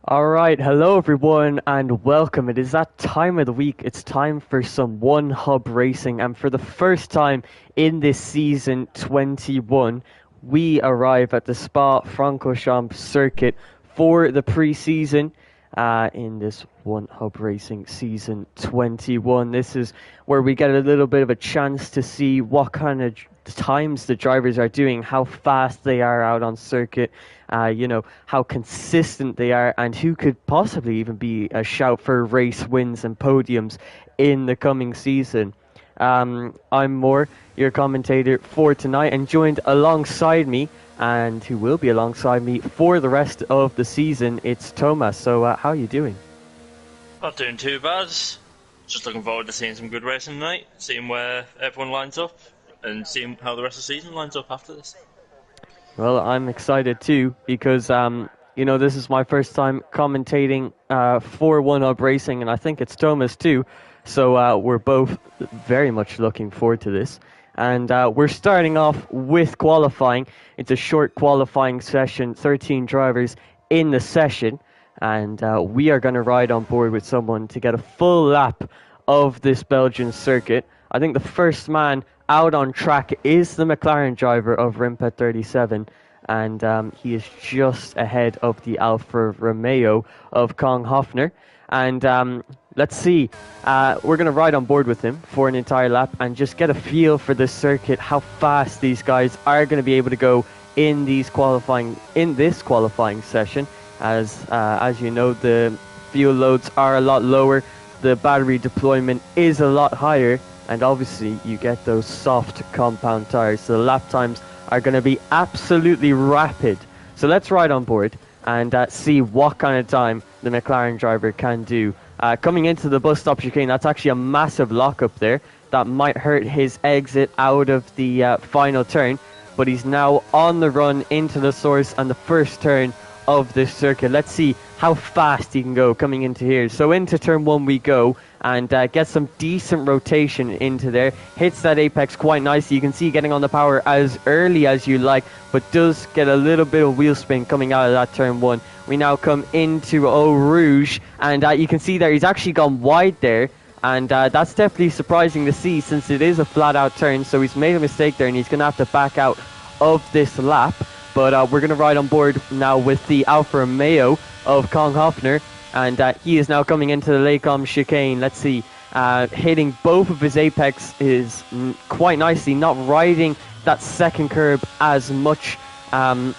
Alright, hello everyone and welcome. It is that time of the week. It's time for some One Hub racing, and for the first time in this season 21, we arrive at the Spa-Francorchamps circuit for the pre-season in this One Hub racing season 21. This is where we get a little bit of a chance to see what kind of times the drivers are doing, how fast they are out on circuit, how consistent they are, and who could possibly even be a shout for race wins and podiums in the coming season. I'm Moore, your commentator for tonight, and joined alongside me, and who will be alongside me for the rest of the season, it's Thomas. So how are you doing? Not doing too bad. Just looking forward to seeing some good racing tonight, seeing where everyone lines up, and seeing how the rest of the season lines up after this. Well, I'm excited too because this is my first time commentating for One Up Racing, and I think it's Thomas too. So we're both very much looking forward to this. And we're starting off with qualifying. It's a short qualifying session, 13 drivers in the session, and we are going to ride on board with someone to get a full lap of this Belgian circuit. I think the first man out on track is the McLaren driver of Rimpet 37, and he is just ahead of the Alfa Romeo of Kong Hoffner. And let's see, we're going to ride on board with him for an entire lap and just get a feel for this circuit, how fast these guys are going to be able to go in this qualifying session. As you know, the fuel loads are a lot lower, the battery deployment is a lot higher, and obviously you get those soft compound tires, so the lap times are going to be absolutely rapid. So let's ride on board and see what kind of time the McLaren driver can do. Coming into the bus stop chicane, that's actually a massive lockup there. That might hurt his exit out of the final turn, but he's now on the run into the source and the first turn of this circuit. Let's see how fast he can go coming into here. So into turn one we go, and get some decent rotation into there. Hits that apex quite nicely. You can see getting on the power as early as you like, but does get a little bit of wheel spin coming out of that turn one. We now come into Eau Rouge, and you can see there he's actually gone wide there, and that's definitely surprising to see since it is a flat out turn. So he's made a mistake there and he's going to have to back out of this lap. But we're going to ride on board now with the Alfa Romeo of Kong Hoffner, and he is now coming into the Lacombe chicane. Let's see, hitting both of his apexes quite nicely, not riding that second curb as much. But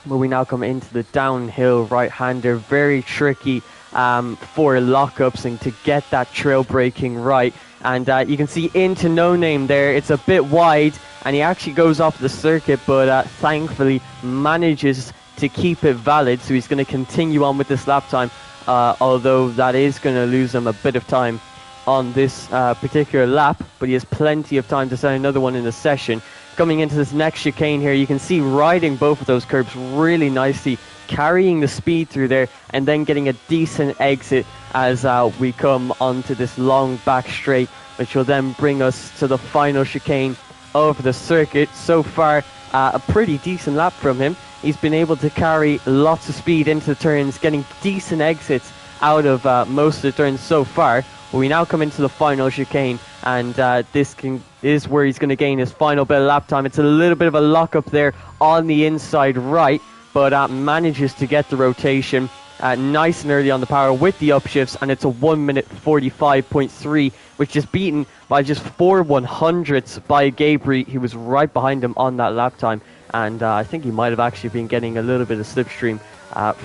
we now come into the downhill right-hander, very tricky for lockups and to get that trail braking right. And you can see into No Name there, it's a bit wide, and he actually goes off the circuit, but thankfully manages to keep it valid, so he's going to continue on with this lap time, although that is going to lose him a bit of time on this particular lap, but he has plenty of time to set another one in the session. Coming into this next chicane here, you can see riding both of those curbs really nicely, carrying the speed through there, and then getting a decent exit as we come onto this long back straight, which will then bring us to the final chicane of the circuit. So far, a pretty decent lap from him. He's been able to carry lots of speed into the turns, getting decent exits out of most of the turns so far. But we now come into the final chicane, and this is where he's going to gain his final bit of lap time. It's a little bit of a lockup there on the inside right, but manages to get the rotation nice and early on the power with the upshifts, and it's a 1 minute 45.3, which is beaten by just 4/100ths by Gabriel. He was right behind him on that lap time, and I think he might have actually been getting a little bit of slipstream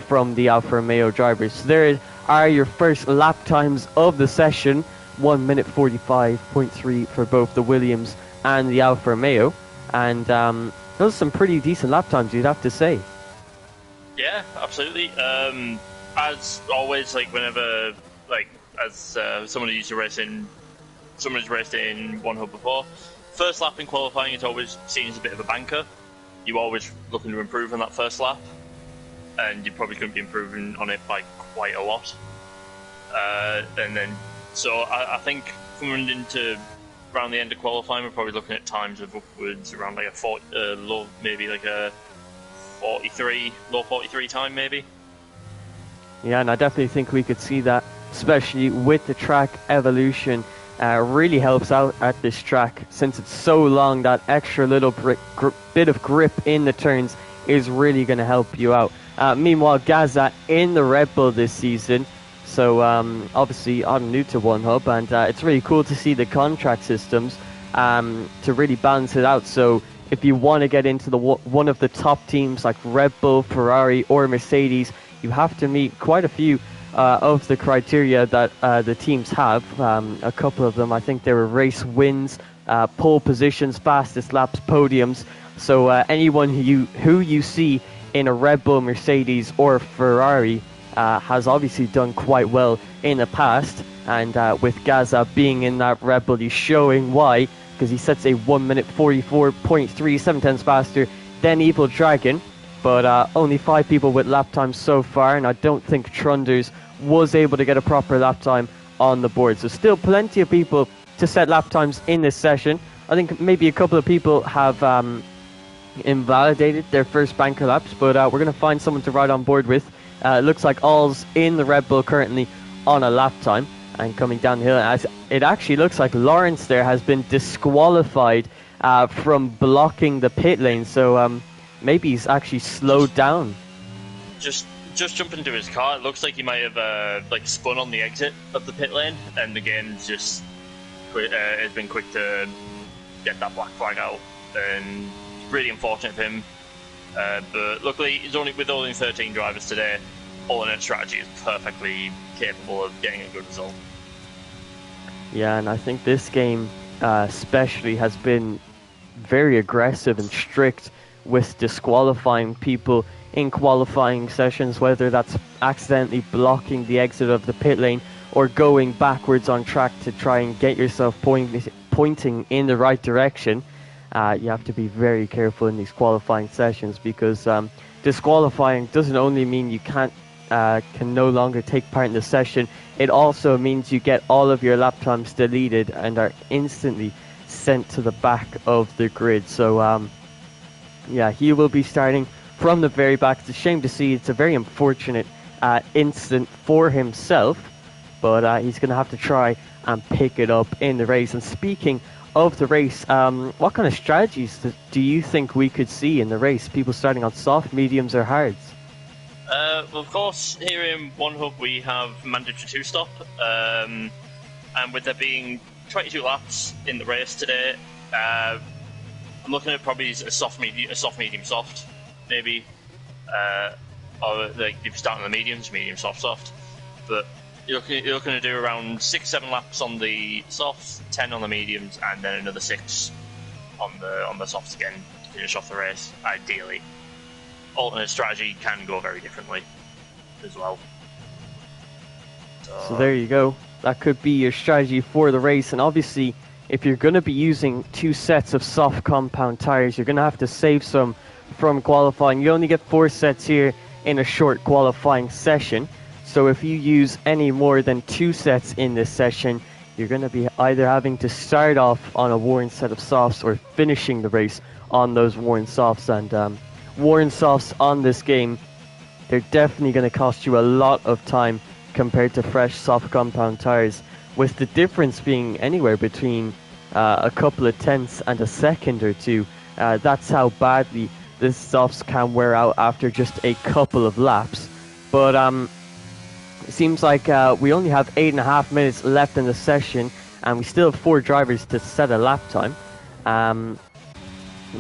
from the Alfa Romeo drivers. So there are your first lap times of the session, 1 minute 45.3 for both the Williams and the Alfa Romeo, and those are some pretty decent lap times, you'd have to say. Yeah, absolutely. As always, whenever, as someone who used to race in, someone who's raced in One Hub before, first lap in qualifying, it always seems a bit of a banker. You're always looking to improve on that first lap, and you probably couldn't be improving on it by quite a lot. So I think coming into around the end of qualifying, we're probably looking at times of upwards around a 40, maybe a 43, low 43 time maybe. Yeah, and I definitely think we could see that, especially with the track evolution. Really helps out at this track since it's so long. That extra little bit of grip in the turns is really going to help you out. Meanwhile, Gaza in the Red Bull this season. So obviously I'm new to One Hub, and it's really cool to see the contract systems to really balance it out. So if you want to get into the one of the top teams like Red Bull, Ferrari, or Mercedes, you have to meet quite a few of the criteria that the teams have. A couple of them, I think there were race wins, pole positions, fastest laps, podiums. So anyone who you see in a Red Bull, Mercedes, or Ferrari has obviously done quite well in the past. And with Gaza being in that Red Bull, he's showing why, because he sets a 1 minute 44.3, 7 tenths faster than Evil Dragon. But only 5 people with lap times so far, and I don't think Trunders was able to get a proper lap time on the board. So still plenty of people to set lap times in this session. I think maybe a couple of people have invalidated their first banker laps, but we're going to find someone to ride on board with. It looks like All's in the Red Bull currently on a lap time and coming down the hill. As it actually looks like Lawrence there has been disqualified from blocking the pit lane. So maybe he's actually slowed down. Just jump into his car. It looks like he might have spun on the exit of the pit lane, and the game's just has been quick to get that black flag out. And really unfortunate for him. But luckily, he's only 13 drivers today. Alternate strategy is perfectly capable of getting a good result. Yeah, and I think this game especially has been very aggressive and strict with disqualifying people in qualifying sessions, whether that's accidentally blocking the exit of the pit lane or going backwards on track to try and get yourself pointing in the right direction. You have to be very careful in these qualifying sessions, because disqualifying doesn't only mean you can no longer take part in the session. It also means you get all of your lap times deleted and are instantly sent to the back of the grid. So yeah, he will be starting from the very back. It's a shame to see. It's a very unfortunate incident for himself, but he's going to have to try and pick it up in the race. And speaking of the race, what kind of strategies do you think we could see in the race? People starting on soft, mediums, or hards? Well, of course, here in One Hub we have mandatory 2-stop, and with there being 22 laps in the race today, I'm looking at probably a soft, medium, soft, maybe, or like if you start on the mediums, medium, soft. But you're looking to do around 6-7 laps on the softs, 10 on the mediums, and then another 6 on the softs again to finish off the race. Ideally, alternate strategy can go very differently as well. So there you go. That could be your strategy for the race. And obviously, if you're going to be using 2 sets of soft compound tires, you're going to have to save some from qualifying. You only get 4 sets here in a short qualifying session. So if you use any more than 2 sets in this session, you're going to be either having to start off on a worn set of softs or finishing the race on those worn softs. And worn softs on this game, they're definitely going to cost you a lot of time compared to fresh soft compound tires, with the difference being anywhere between a couple of tenths and a second or two. That's how badly the softs can wear out after just a couple of laps. But it seems like we only have 8.5 minutes left in the session, and we still have 4 drivers to set a lap time.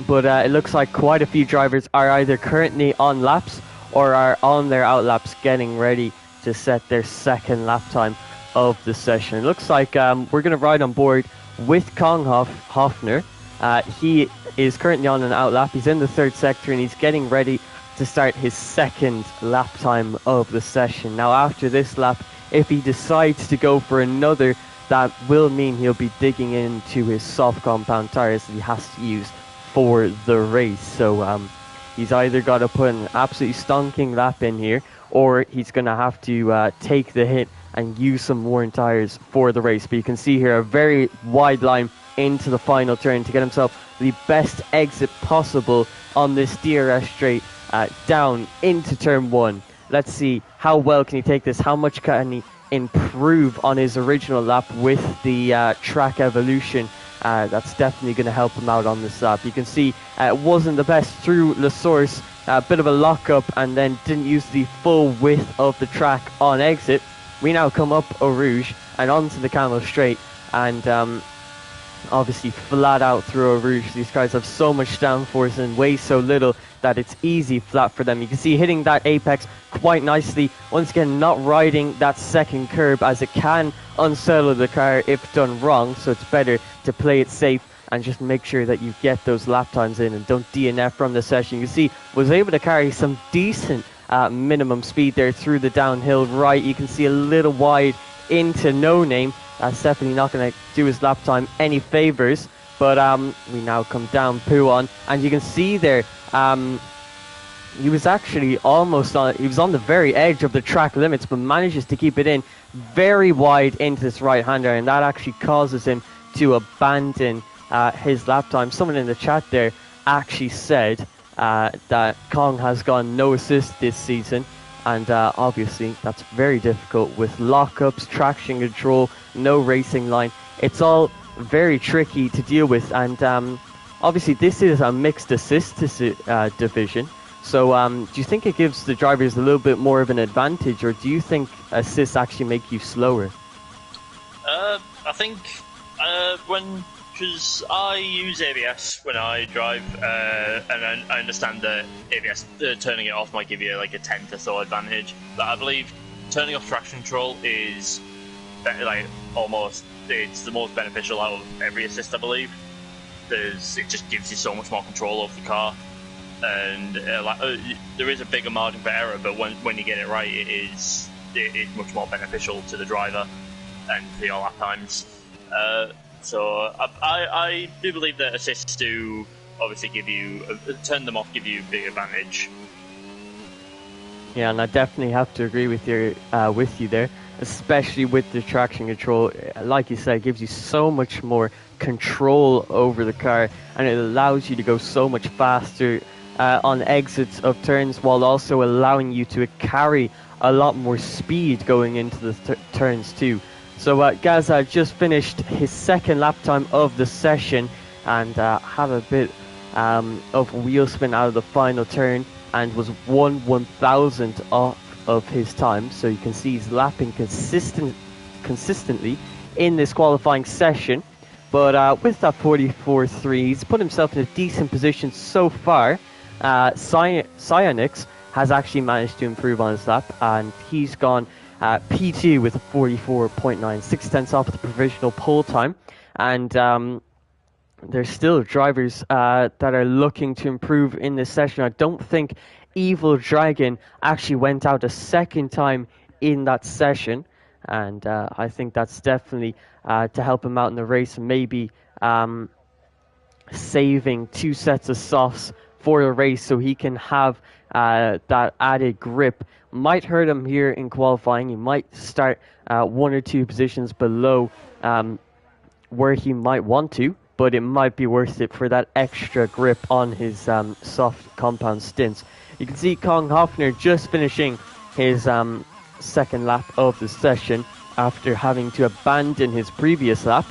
But it looks like quite a few drivers are either currently on laps or are on their out laps getting ready to set their second lap time of the session. It looks like we're going to ride on board with Hoffner. He is currently on an out lap. He's in the 3rd sector and he's getting ready to start his second lap time of the session. Now after this lap, if he decides to go for another, that will mean he'll be digging into his soft compound tires that he has to use for the race. So he's either got to put an absolutely stonking lap in here, or he's going to have to take the hit and use some worn tires for the race. But you can see here a very wide line into the final turn to get himself the best exit possible on this DRS straight down into turn 1. let's see how well can he take this, how much can he improve on his original lap with the track evolution. That's definitely going to help him out on this lap. You can see it wasn't the best through La Source, a bit of a lockup, and then didn't use the full width of the track on exit. We now come up Eau Rouge and onto the Camel Straight, and obviously flat out through Eau Rouge. These guys have so much downforce and weigh so little that it's easy flat for them. You can see hitting that apex quite nicely. Once again, not riding that second curb, as it can unsettle the car if done wrong, so it's better to play it safe and just make sure that you get those lap times in and don't DNF from the session. You can see was able to carry some decent minimum speed there through the downhill right. You can see a little wide into No Name. That's definitely not going to do his lap time any favors. But we now come down Pouon, and you can see there, he was actually almost on, he was on the very edge of the track limits, but manages to keep it in very wide into this right-hander, and that actually causes him to abandon his lap time. Someone in the chat there actually said that Kong has gone no assist this season, and obviously that's very difficult with lockups, traction control, no racing line. It's all very tricky to deal with, and obviously this is a mixed assist division. So do you think it gives the drivers a little bit more of an advantage, or do you think assists actually make you slower? I think because I use ABS when I drive, and I understand that ABS turning it off might give you like a tenth or so advantage, but I believe turning off traction control is like almost, it's the most beneficial out of every assist, I believe. It just gives you so much more control over the car, and there is a bigger margin for error, but when you get it right, it is much more beneficial to the driver and for your lap times. So I do believe that assists do obviously give you, turn them off, give you big advantage. Yeah, and I definitely have to agree with you there, especially with the traction control. Like you said, it gives you so much more control over the car, and it allows you to go so much faster on exits of turns, while also allowing you to carry a lot more speed going into the turns too. So Gaz just finished his second lap time of the session, and had a bit of wheel spin out of the final turn, and was 1/1000th off of his time. So you can see he's lapping consistently in this qualifying session. But with that 44.3, he's put himself in a decent position so far. Cyanix has actually managed to improve on his lap, and he's gone P2 with a 44.9, 6/10 off the provisional pole time. And there's still drivers that are looking to improve in this session. I don't think Evil Dragon actually went out a second time in that session, and I think that's definitely to help him out in the race, maybe saving 2 sets of softs for the race so he can have that added grip. Might hurt him here in qualifying. He might start 1 or 2 positions below where he might want to, but it might be worth it for that extra grip on his soft compound stints. You can see Kong Hoffner just finishing his second lap of the session after having to abandon his previous lap.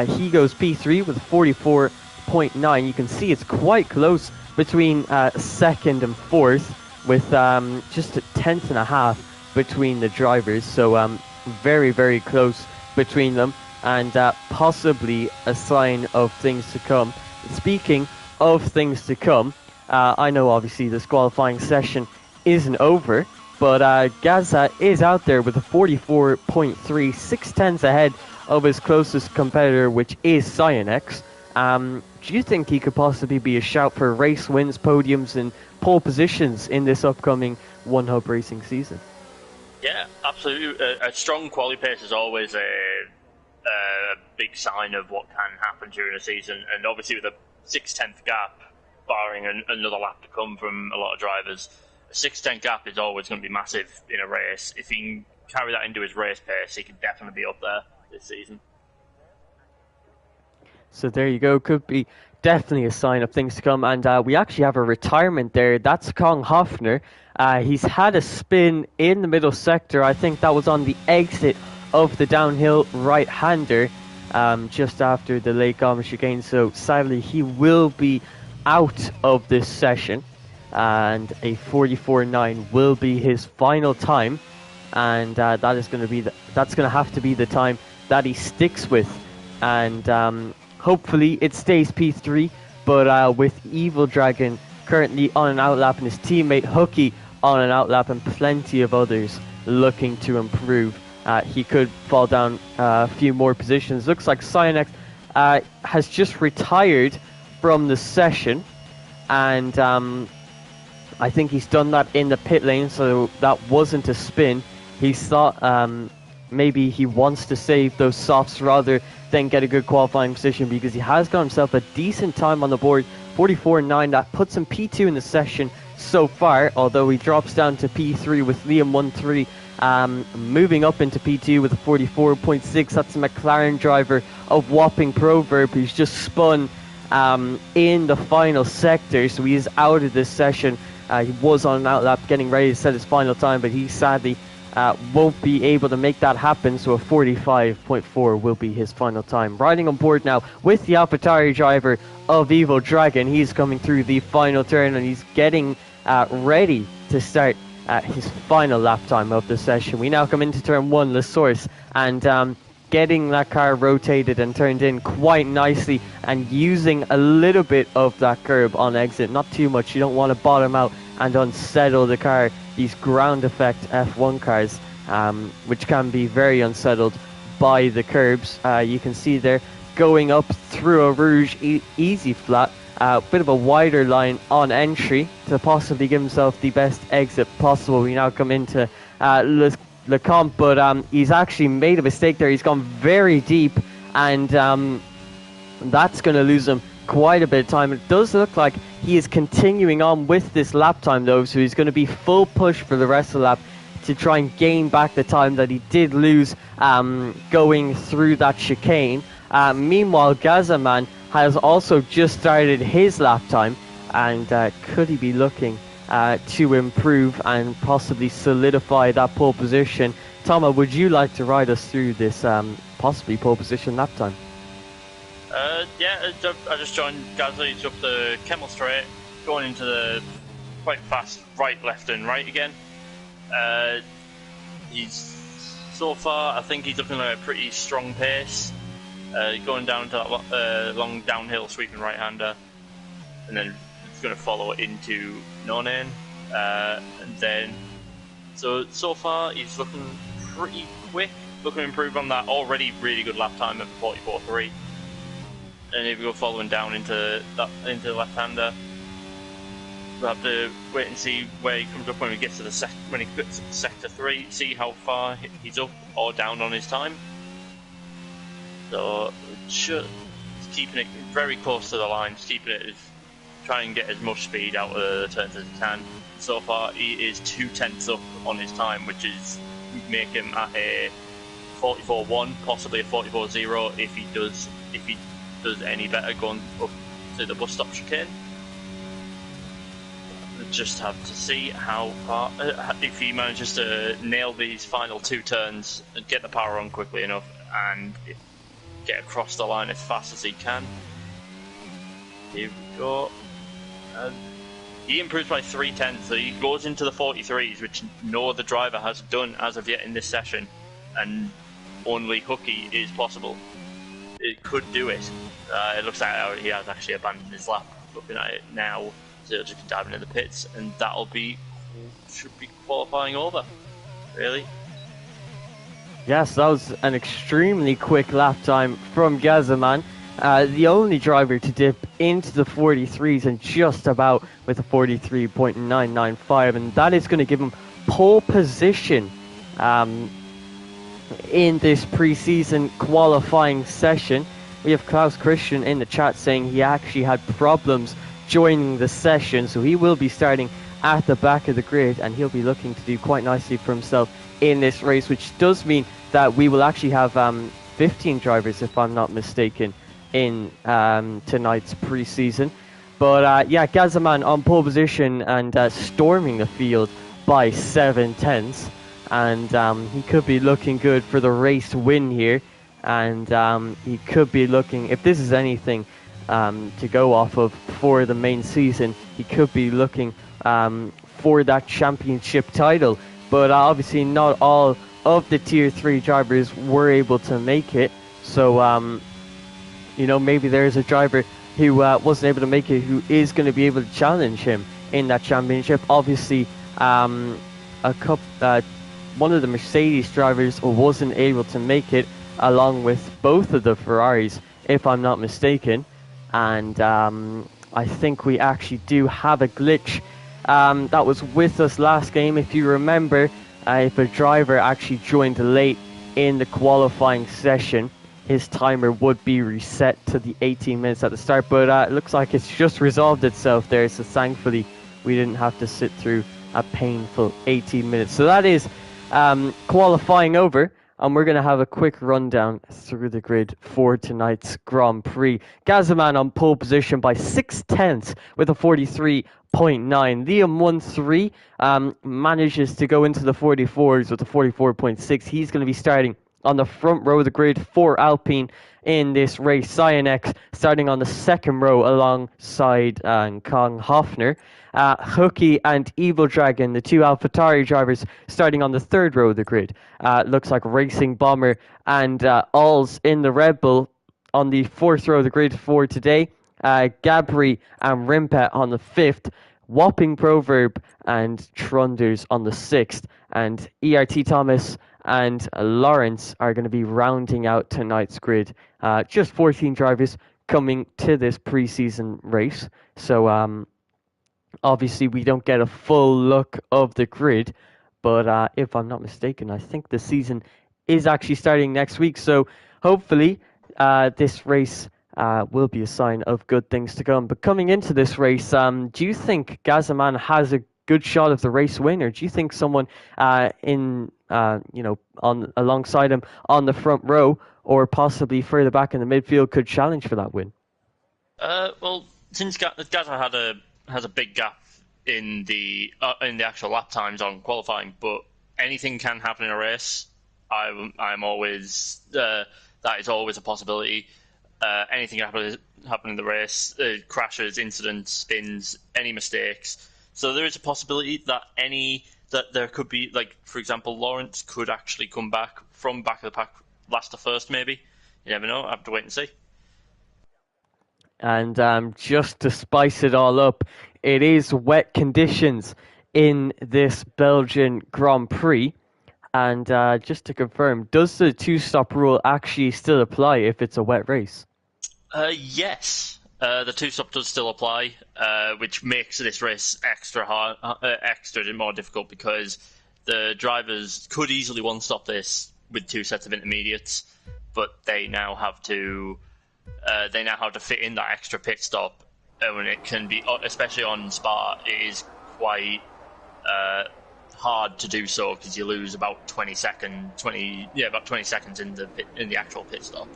He goes P3 with 44.9. You can see it's quite close between second and fourth, with just a tenth and a half between the drivers. So very, very close between them, and possibly a sign of things to come. Speaking of things to come, I know obviously this qualifying session isn't over, but Gaza is out there with a 44.3, 6/10 ahead of his closest competitor, which is Cyanex. Do you think he could possibly be a shout for race wins, podiums, and pole positions in this upcoming One Hub Racing season? Yeah, absolutely. A strong quali pace is always a big sign of what can happen during a season, and obviously with a 6/10 gap, barring another lap to come from a lot of drivers, a 6/10 gap is always going to be massive in a race. If he can carry that into his race pace, he could definitely be up there this season. So there you go. Could be definitely a sign of things to come. And we actually have a retirement there. That's Kong Hoffner. He's had a spin in the middle sector. I think that was on the exit of the downhill right-hander just after the late Gama chicane. So sadly, he will be out of this session. And a 44.9 will be his final time. And that is going to be that's going to have to be the time that he sticks with. And hopefully it stays P3, but with Evil Dragon currently on an outlap and his teammate Hooky on an outlap and plenty of others looking to improve, he could fall down a few more positions. Looks like Cyanex has just retired from the session, and I think he's done that in the pit lane, so that wasn't a spin. He thought maybe he wants to save those softs rather than get a good qualifying position, because he has got himself a decent time on the board, 44.9. That puts him P2 in the session so far, although he drops down to P3 with Liam 1-3, moving up into P2 with a 44.6. That's a McLaren driver of Wapping Proverb, who's just spun in the final sector, so he is out of this session. He was on an outlap getting ready to set his final time, but he sadly won't be able to make that happen, so a 45.4 will be his final time. Riding on board now with the AlphaTauri driver of Evil Dragon. He's coming through the final turn and he's getting ready to start his final lap time of the session. We now come into turn 1, La Source, and getting that car rotated and turned in quite nicely and using a little bit of that curb on exit, not too much. You don't want to bottom out and unsettle the car. These ground effect F1 cars, which can be very unsettled by the curbs. You can see there going up through a Rouge easy flat, bit of a wider line on entry to possibly give himself the best exit possible. We now come into Lecomte, but he's actually made a mistake there. He's gone very deep, and that's going to lose him quite a bit of time. It does look like he is continuing on with this lap time though, so he's going to be full push for the rest of the lap to try and gain back the time that he did lose going through that chicane. Meanwhile, Gazaman has also just started his lap time, and could he be looking to improve and possibly solidify that pole position? Tama, would you like to ride us through this possibly pole position lap time? Yeah, I just joined Gazza. He's up the Kemmel Straight, going into the quite fast right, left and right again. He's so far, I think he's looking like a pretty strong pace. Going down to that long downhill sweeping right-hander, and then it's going to follow into No-Name. And then, so far he's looking pretty quick, looking to improve on that already really good lap time of 44.3. And if we go following down into the left-hander, we'll have to wait and see where he comes up when he gets to the sector 3, see how far he's up or down on his time. So just keeping it very close to the line, just keeping it, trying and get as much speed out of the turns as he can. So far he is 2/10 up on his time, which is make him at a 44.1, possibly a 44.0 if he does any better going up to the bus stop chicane. We'll just have to see how far, if he manages to nail these final 2 turns and get the power on quickly enough and get across the line as fast as he can. Here we go. He improves by 3/10, so he goes into the 43s, which no other driver has done as of yet in this session, and only Hooky is possible. It could do it. It looks like he has actually abandoned his lap. Looking at it now, so just diving into the pits, and should be qualifying over. Really. Yes, that was an extremely quick lap time from Gazaman. The only driver to dip into the 43s and just about with a 43.995, and that is going to give him pole position in this pre-season qualifying session. We have Klaus Christian in the chat saying he actually had problems joining the session, so he will be starting at the back of the grid, and he'll be looking to do quite nicely for himself in this race, which does mean that we will actually have 15 drivers, if I'm not mistaken, in tonight's preseason. But yeah, Gazaman on pole position and storming the field by 7/10, and he could be looking good for the race win here. And he could be looking, if this is anything to go off of for the main season, he could be looking for that championship title. But obviously not all of the Tier 3 drivers were able to make it. So, you know, maybe there's a driver who wasn't able to make it who is going to be able to challenge him in that championship. Obviously, one of the Mercedes drivers wasn't able to make it, along with both of the Ferraris, if I'm not mistaken. And I think we actually do have a glitch that was with us last game. If you remember, if a driver actually joined late in the qualifying session, his timer would be reset to the 18 minutes at the start. But it looks like it's just resolved itself there, so thankfully we didn't have to sit through a painful 18 minutes. So that is qualifying over, and we're going to have a quick rundown through the grid for tonight's Grand Prix. Gazaman on pole position by 6/10 with a 43.9. Liam 1-3 manages to go into the 44s with a 44.6. He's going to be starting on the front row of the grid for Alpine in this race. Cyan starting on the second row alongside Kong Hoffner. Hooky and Evil Dragon, the two AlphaTauri drivers, starting on the third row of the grid. Looks like Racing Bomber and Alls in the Red Bull on the fourth row of the grid for today. Gabri and Rimpet on the fifth. Whopping Proverb and Trunders on the sixth. And ERT Thomas and Lawrence are going to be rounding out tonight's grid. Just 14 drivers coming to this preseason race. So obviously we don't get a full look of the grid. But if I'm not mistaken, I think the season is actually starting next week. So hopefully this race will be a sign of good things to come. But coming into this race, do you think Gazaman has a good shot of the race win, or do you think someone alongside him on the front row or possibly further back in the midfield could challenge for that win? Well, since Gaza has a big gap in the actual lap times on qualifying, but anything can happen in a race. I'm always that is always a possibility. Anything can happen in the race, crashes, incidents, spins, any mistakes. So there is a possibility that there could be, like, for example, Lawrence could actually come back from back of the pack, last to first, maybe. You never know. I have to wait and see. And just to spice it all up, it is wet conditions in this Belgian Grand Prix. And just to confirm, does the two-stop rule actually still apply if it's a wet race? Yes. The two-stop does still apply, which makes this race extra more difficult, because the drivers could easily one-stop this with two sets of intermediates, but they now have to fit in that extra pit stop, and it can be, especially on Spa, it is quite hard to do so, because you lose about 20 seconds in the actual pit stop.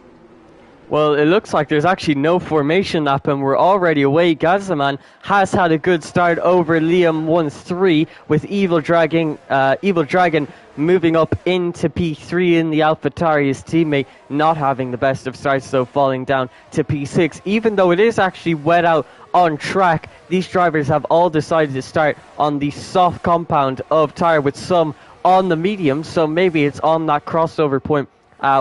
Well, it looks like there's actually no formation lap, and we're already away. Gazaman has had a good start over Liam 1-3 with Evil Dragon moving up into P3 in the AlphaTauri. His teammate not having the best of starts, so falling down to P6. Even though it is actually wet out on track, these drivers have all decided to start on the soft compound of tyre, with some on the medium, so maybe it's on that crossover point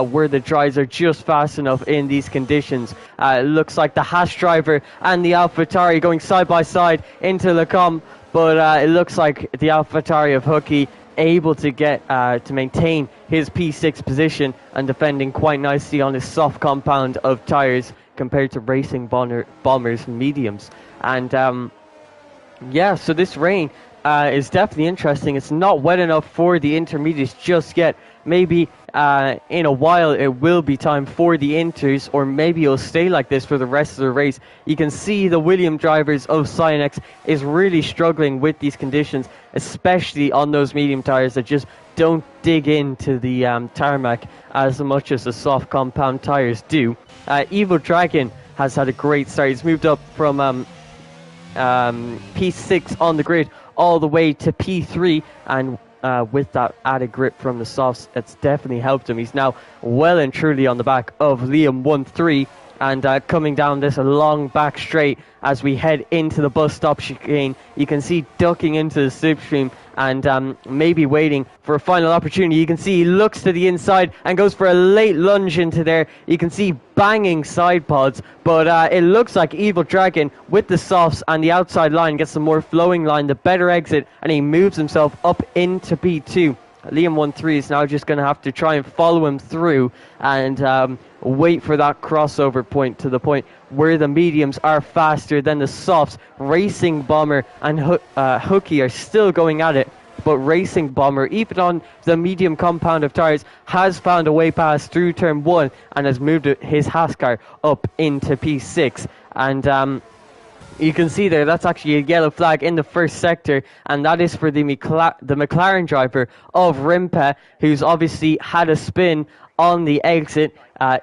where the dries are just fast enough in these conditions. It looks like the Haas driver and the AlphaTauri going side by side into Le Combe, but it looks like the AlphaTauri of Hooky able to get to maintain his P6 position and defending quite nicely on his soft compound of tyres compared to Racing Bomber's mediums. And yeah, so this rain is definitely interesting. It's not wet enough for the intermediates just yet. Maybe in a while it will be time for the inters, or maybe it'll stay like this for the rest of the race. You can see the William drivers of Cyonex is really struggling with these conditions, especially on those medium tires that just don't dig into the tarmac as much as the soft compound tires do. Evil Dragon has had a great start. He's moved up from P6 on the grid all the way to P3, and with that added grip from the softs, it's definitely helped him. He's now well and truly on the back of Liam 1-3, and coming down this long back straight as we head into the bus stop chicane, you can see ducking into the slipstream and maybe waiting for a final opportunity. You can see he looks to the inside and goes for a late lunge into there. You can see banging side pods, but it looks like Evil Dragon with the softs and the outside line gets the more flowing line, the better exit, and he moves himself up into P2. Liam 1-3 is now just going to have to try and follow him through and wait for that crossover point, to the point where the mediums are faster than the softs. Racing Bomber and Hooky are still going at it, but Racing Bomber, even on the medium compound of tires, has found a way past through turn 1 and has moved his Haskar up into P6. And you can see there, that's actually a yellow flag in the first sector, and that is for the McLaren driver of Rimpa, who's obviously had a spin on the exit.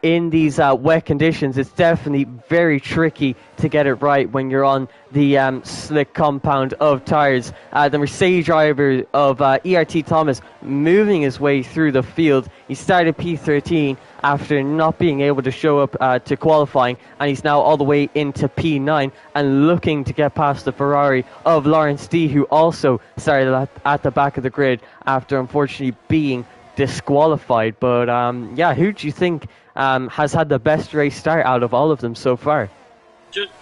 In these wet conditions, it's definitely very tricky to get it right when you're on the slick compound of tires. The Mercedes driver of ERT Thomas moving his way through the field. He started P13 after not being able to show up to qualifying, and he's now all the way into P9 and looking to get past the Ferrari of Lawrence D, who also started at the back of the grid after unfortunately being disqualified. But yeah, who do you think has had the best race start out of all of them so far?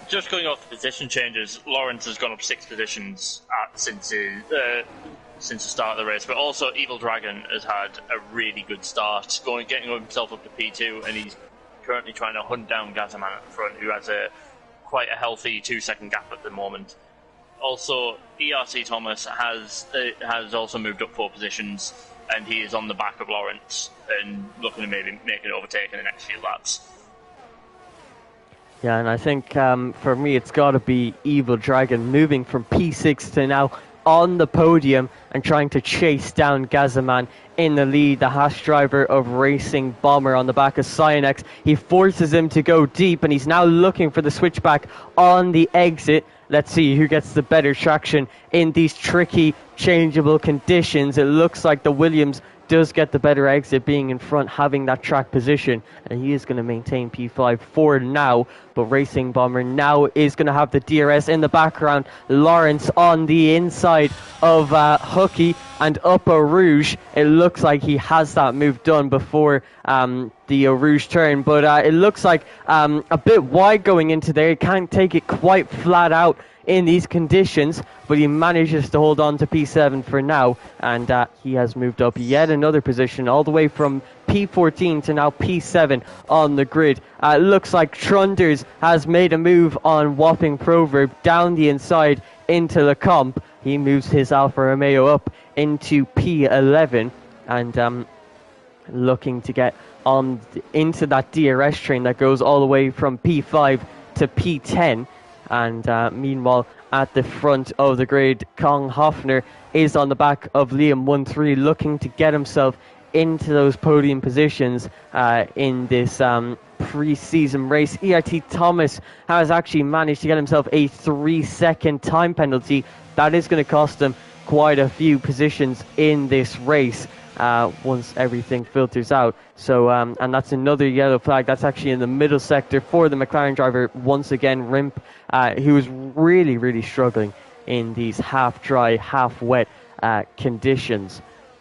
Just going off the position changes, Lawrence has gone up 6 positions since the start of the race, but also Evil Dragon has had a really good start, getting himself up to P2, and he's currently trying to hunt down Gazaman at the front, who has quite a healthy 2-second gap at the moment. Also, ERT Thomas has also moved up 4 positions, and he is on the back of Lawrence and looking to maybe make an overtake in the next few laps. Yeah, and I think for me it's got to be Evil Dragon moving from P6 to now on the podium and trying to chase down Gazaman in the lead, the Haas driver of Racing Bomber on the back of Cyonex. He forces him to go deep, and he's now looking for the switchback on the exit. Let's see who gets the better traction in these tricky, changeable conditions. It looks like the Williams does get the better exit, being in front, having that track position, and he is going to maintain P5 for now. But Racing Bomber now is going to have the DRS in the background. Lawrence on the inside of Hooky and up Eau Rouge. It looks like he has that move done before the Eau Rouge turn, but it looks like a bit wide going into there. He can't take it quite flat out in these conditions, but he manages to hold on to P7 for now, and he has moved up yet another position all the way from P14 to now P7 on the grid. It looks like Trunders has made a move on Whopping Proverb down the inside into the comp. He moves his Alfa Romeo up into P11 and looking to get on into that DRS train that goes all the way from P5 to P10. And meanwhile, at the front of the grid, Kong Hoffner is on the back of Liam 1-3, looking to get himself into those podium positions in this pre-season race. ERT Thomas has actually managed to get himself a 3-second time penalty. That is going to cost him quite a few positions in this race once everything filters out. So, and that's another yellow flag. That's actually in the middle sector for the McLaren driver. Once again, Rimp, who was really, really struggling in these half-dry, half-wet conditions.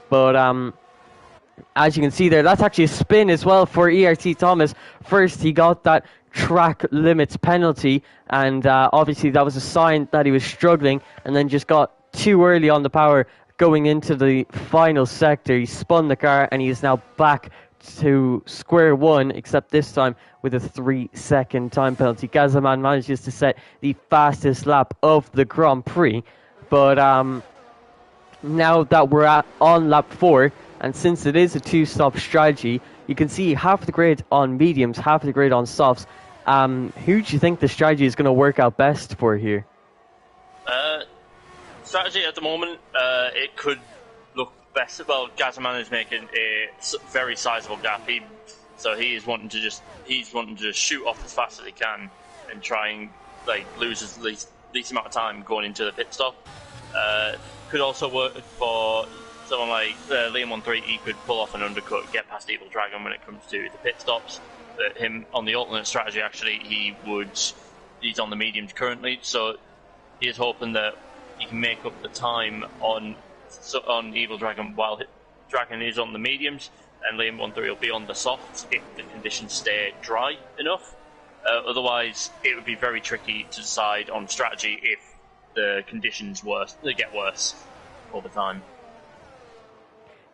But as you can see there, that's actually a spin as well for ERT Thomas. First, he got that track limits penalty, and obviously that was a sign that he was struggling, and then just got too early on the power going into the final sector. He spun the car, and he is now back to square one, except this time with a 3-second time penalty. Gazaman manages to set the fastest lap of the Grand Prix, but now that we're on lap 4, and since it is a two-stop strategy, you can see half the grid on mediums, half the grid on softs. Who do you think the strategy is going to work out best for here? Strategy at the moment, it could look best. Well, Gazman is making a very sizable gap. He's wanting to just shoot off as fast as he can and try and lose as least amount of time going into the pit stop. Could also work for someone like Liam 1-3. He could pull off an undercut, get past Evil Dragon when it comes to the pit stops. But him on the alternate strategy, actually, he's on the mediums currently, so he is hoping that he can make up the time on Evil Dragon while Dragon is on the mediums, and Liam 1-3 will be on the softs if the conditions stay dry enough. Otherwise, it would be very tricky to decide on strategy if the conditions get worse over time.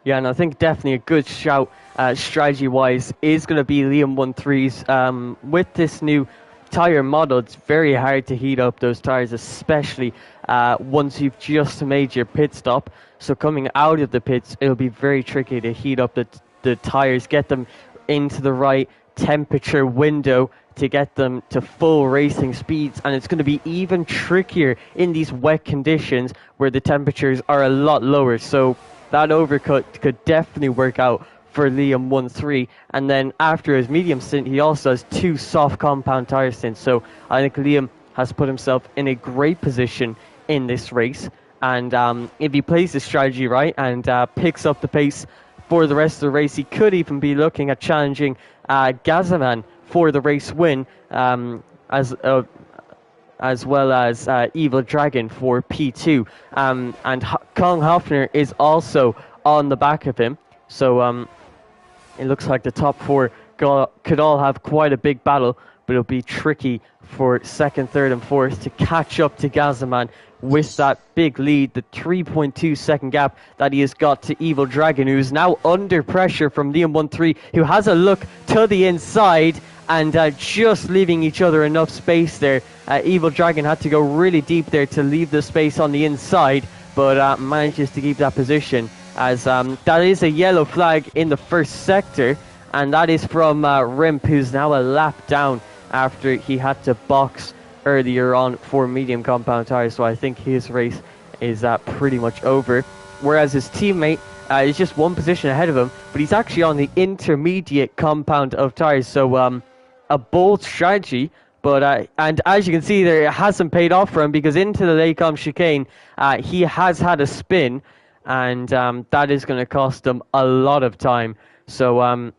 Yeah, and I think definitely a good shout strategy-wise is going to be Liam 1-3's. With this new tyre model, it's very hard to heat up those tyres, especially once you've just made your pit stop. So coming out of the pits, it'll be very tricky to heat up the tyres, get them into the right temperature window to get them to full racing speeds, and it's going to be even trickier in these wet conditions where the temperatures are a lot lower. So that overcut could definitely work out for Liam 1-3, and then after his medium stint, he also has 2 soft compound tire stints. So I think Liam has put himself in a great position in this race, and if he plays the strategy right and picks up the pace for the rest of the race, he could even be looking at challenging Gazaman for the race win, as well as Evil Dragon for P2. And Kong Hoffner is also on the back of him. So it looks like the top 4 could all have quite a big battle, but it'll be tricky for 2nd, 3rd, and 4th to catch up to Gazaman with that big lead, the 3.2 second gap that he has got to Evil Dragon, who's now under pressure from Liam 1-3, who has a look to the inside and just leaving each other enough space there. Evil Dragon had to go really deep there to leave the space on the inside, but manages to keep that position, as that is a yellow flag in the first sector, and that is from Rimp, who's now a lap down after he had to box earlier on for medium compound tires. So I think his race is pretty much over, whereas his teammate is just 1 position ahead of him, but he's actually on the intermediate compound of tires. So a bold strategy, but and as you can see there, it hasn't paid off for him, because into the Lacombe chicane he has had a spin, and that is going to cost him a lot of time. So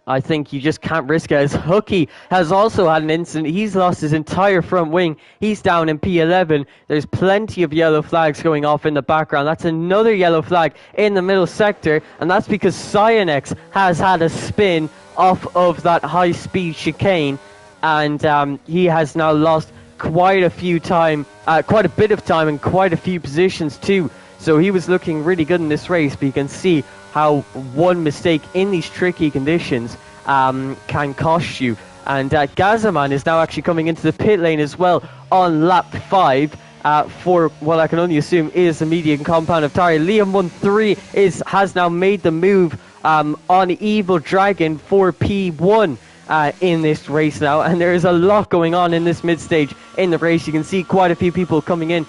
I think you just can't risk it, as Hooky has also had an incident. He's lost his entire front wing. He's down in P11. There's plenty of yellow flags going off in the background. That's another yellow flag in the middle sector, and that's because Cyanex has had a spin off of that high-speed chicane, and he has now lost quite a bit of time and quite a few positions too. So he was looking really good in this race, but you can see how one mistake in these tricky conditions can cost you. And Gazaman is now actually coming into the pit lane as well on lap 5 for what I can only assume is the medium compound of tire. Liam 1-3 has now made the move on Evil Dragon for P1 in this race now, and there is a lot going on in this mid stage in the race. You can see quite a few people coming in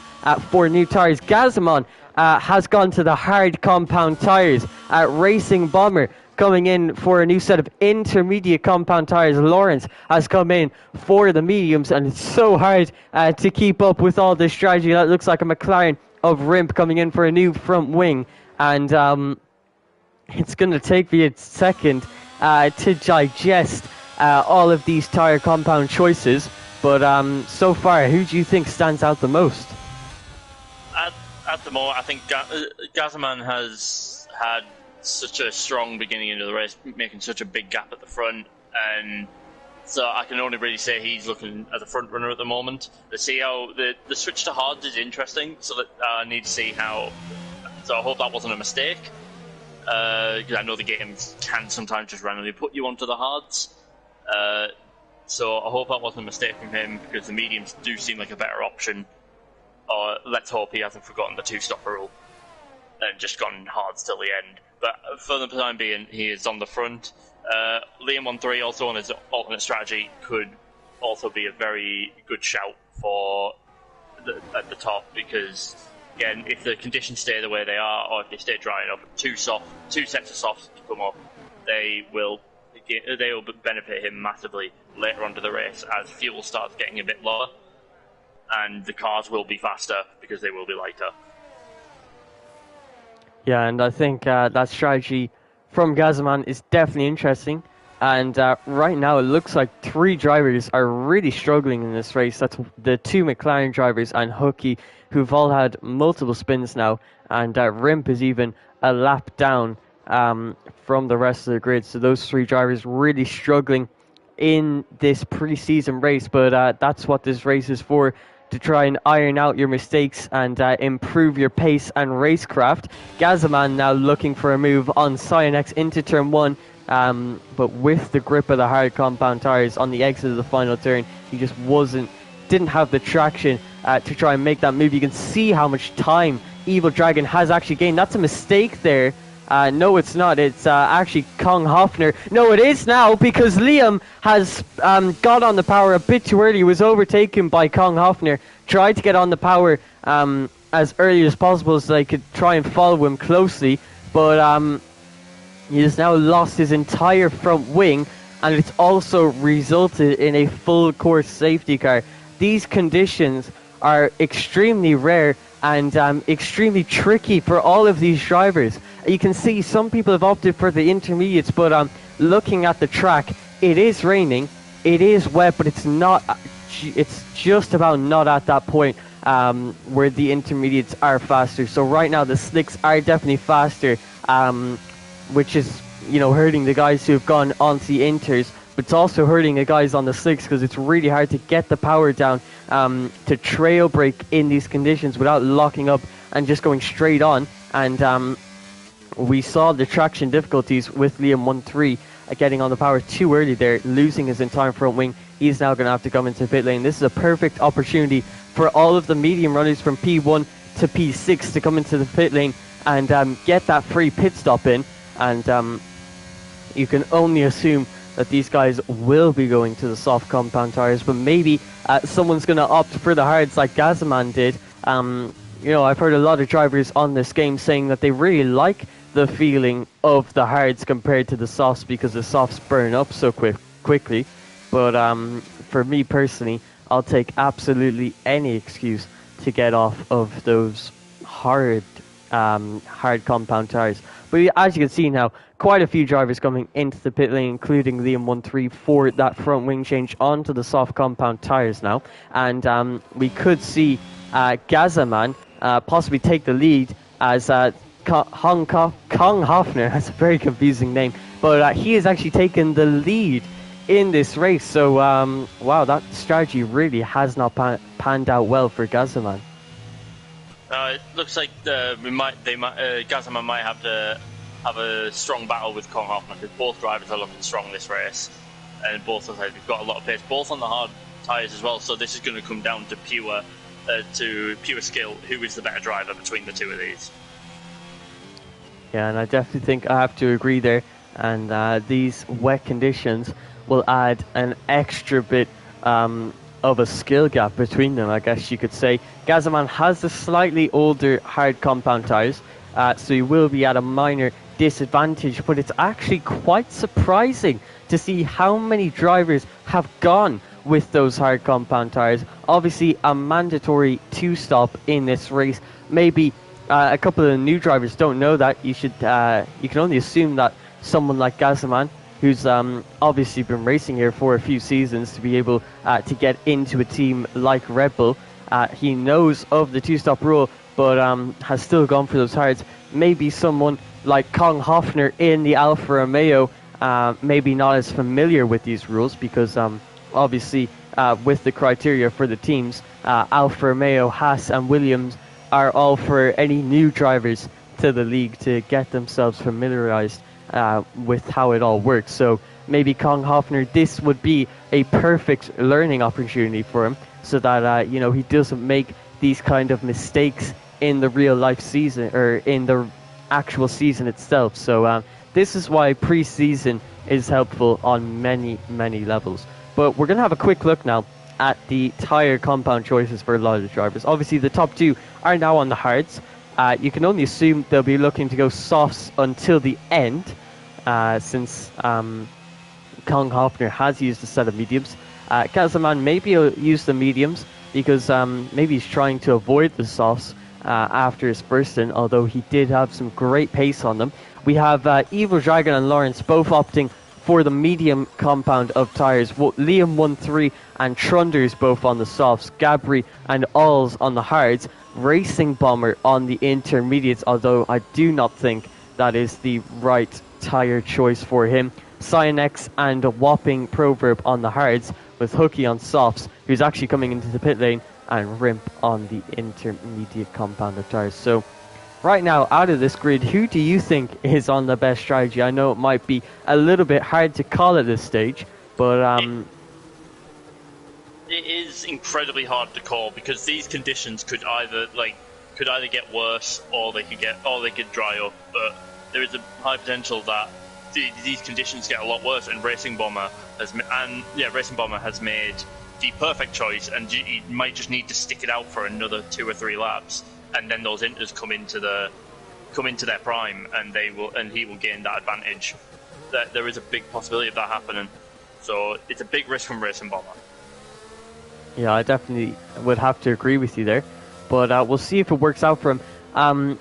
for new tires. Gazaman has gone to the hard compound tires. Racing Bomber coming in for a new set of intermediate compound tires. Lawrence has come in for the mediums, and it's so hard to keep up with all this strategy. That looks like a McLaren of Rimp coming in for a new front wing, and it's going to take me a second to digest all of these tire compound choices, but so far, who do you think stands out the most? At the moment, I think Gazaman has had such a strong beginning into the race, making such a big gap at the front, and so I can only really say he's looking at the front runner at the moment. To see how the switch to hards is interesting, so that I need to see how. So I hope that wasn't a mistake, because I know the games can sometimes just randomly put you onto the hards. So I hope that wasn't a mistake from him, because the mediums do seem like a better option. Or let's hope he hasn't forgotten the 2-stopper rule. and just gone hard till the end. But for the time being, he is on the front. Liam 1-3 also on his alternate strategy could also be a very good shout for at the top, because again, if the conditions stay the way they are, or if they stay dry enough, two sets of softs to come up, they will benefit him massively later on to the race as fuel starts getting a bit lower, and the cars will be faster because they will be lighter. Yeah, and I think that strategy from Gazaman is definitely interesting. And right now, it looks like 3 drivers are really struggling in this race. That's the 2 McLaren drivers and Hookie, who've all had multiple spins now. And Rimp is even a lap down from the rest of the grid. So those 3 drivers really struggling in this pre-season race. But that's what this race is for, to try and iron out your mistakes and improve your pace and racecraft. Gazaman now looking for a move on Cyanex into turn 1. But with the grip of the hard compound tires on the exit of the final turn, he just didn't have the traction to try and make that move. You can see how much time Evil Dragon has actually gained. That's a mistake there. No, it's not. It's actually Kong Hoffner. No, it is now, because Liam has got on the power a bit too early. He was overtaken by Kong Hoffner. Tried to get on the power as early as possible so they could try and follow him closely. But he has now lost his entire front wing, and it's also resulted in a full course safety car. These conditions are extremely rare and extremely tricky for all of these drivers. You can see some people have opted for the intermediates, but looking at the track, it is raining, it is wet, but it's not. It's just about not at that point where the intermediates are faster. So right now the slicks are definitely faster, which is, hurting the guys who have gone onto the inters, but it's also hurting the guys on the slicks, because it's really hard to get the power down to trail brake in these conditions without locking up and just going straight on. And we saw the traction difficulties with Liam 1-3 getting on the power too early there, losing his entire front wing. He's now going to have to come into pit lane. This is a perfect opportunity for all of the medium runners from P1 to P6 to come into the pit lane and get that free pit stop in. And you can only assume that these guys will be going to the soft compound tires, but maybe someone's going to opt for the hards like Gazaman did. I've heard a lot of drivers on this game saying that they really like the feeling of the hards compared to the softs, because the softs burn up so quickly. But for me personally, I'll take absolutely any excuse to get off of those hard compound tires. But as you can see now, quite a few drivers coming into the pit lane, including Liam 1-3 for that front wing change onto the soft compound tires now. And we could see Gazaman possibly take the lead as Kong Hoffner, that's a very confusing name, but he has actually taken the lead in this race. So wow, that strategy really has not panned out well for Gazaman. It looks like Gazaman might have to have a strong battle with Kong Hoffner, because both drivers are looking strong this race, and both of them have got a lot of pace, both on the hard tyres as well. So this is going to come down to pure skill. Who is the better driver between the two of these? Yeah, and I definitely think I have to agree there. And these wet conditions will add an extra bit of a skill gap between them, I guess you could say. Gazaman has the slightly older hard compound tires, so he will be at a minor disadvantage, but it's actually quite surprising to see how many drivers have gone with those hard compound tires. Obviously a mandatory 2-stop in this race. Maybe a couple of the new drivers don't know that. You can only assume that someone like Gazaman, who's obviously been racing here for a few seasons to be able to get into a team like Red Bull, he knows of the 2-stop rule, but has still gone for those hards. Maybe someone like Kong Hoffner in the Alfa Romeo, maybe not as familiar with these rules, because obviously with the criteria for the teams, Alfa Romeo, Haas and Williams are all for any new drivers to the league to get themselves familiarized with how it all works. So maybe Kong Hoffner, this would be a perfect learning opportunity for him, so that he doesn't make these kind of mistakes in the real life season, or in the actual season itself. So this is why pre-season is helpful on many levels. But we're going to have a quick look now at the tire compound choices for a lot of the drivers. Obviously the top two are now on the hards. You can only assume they'll be looking to go softs until the end, since Kong Hoffner has used a set of mediums. Kazaman maybe will use the mediums because maybe he's trying to avoid the softs after his first stint, although he did have some great pace on them. We have Evil Dragon and Lawrence both opting for the medium compound of tyres. Liam 1-3 and Trunders both on the softs. Gabri and Alls on the hards. Racing Bomber on the intermediates, although I do not think that is the right tyre choice for him. Cyanex and Whopping Proverb on the hards, with Hooky on softs, who's actually coming into the pit lane, and Rimp on the intermediate compound of tyres. So right now, out of this grid, who do you think is on the best strategy? I know it might be a little bit hard to call at this stage, but it is incredibly hard to call because these conditions could either get worse or they could dry up. But there is a high potential that these conditions get a lot worse, and Racing Bomber has made the perfect choice, and you might just need to stick it out for another 2 or 3 laps, and then those inters come into their prime, and he will gain that advantage. There is a big possibility of that happening, so it's a big risk from Racing Bomber. Yeah, I definitely would have to agree with you there, but we'll see if it works out for him.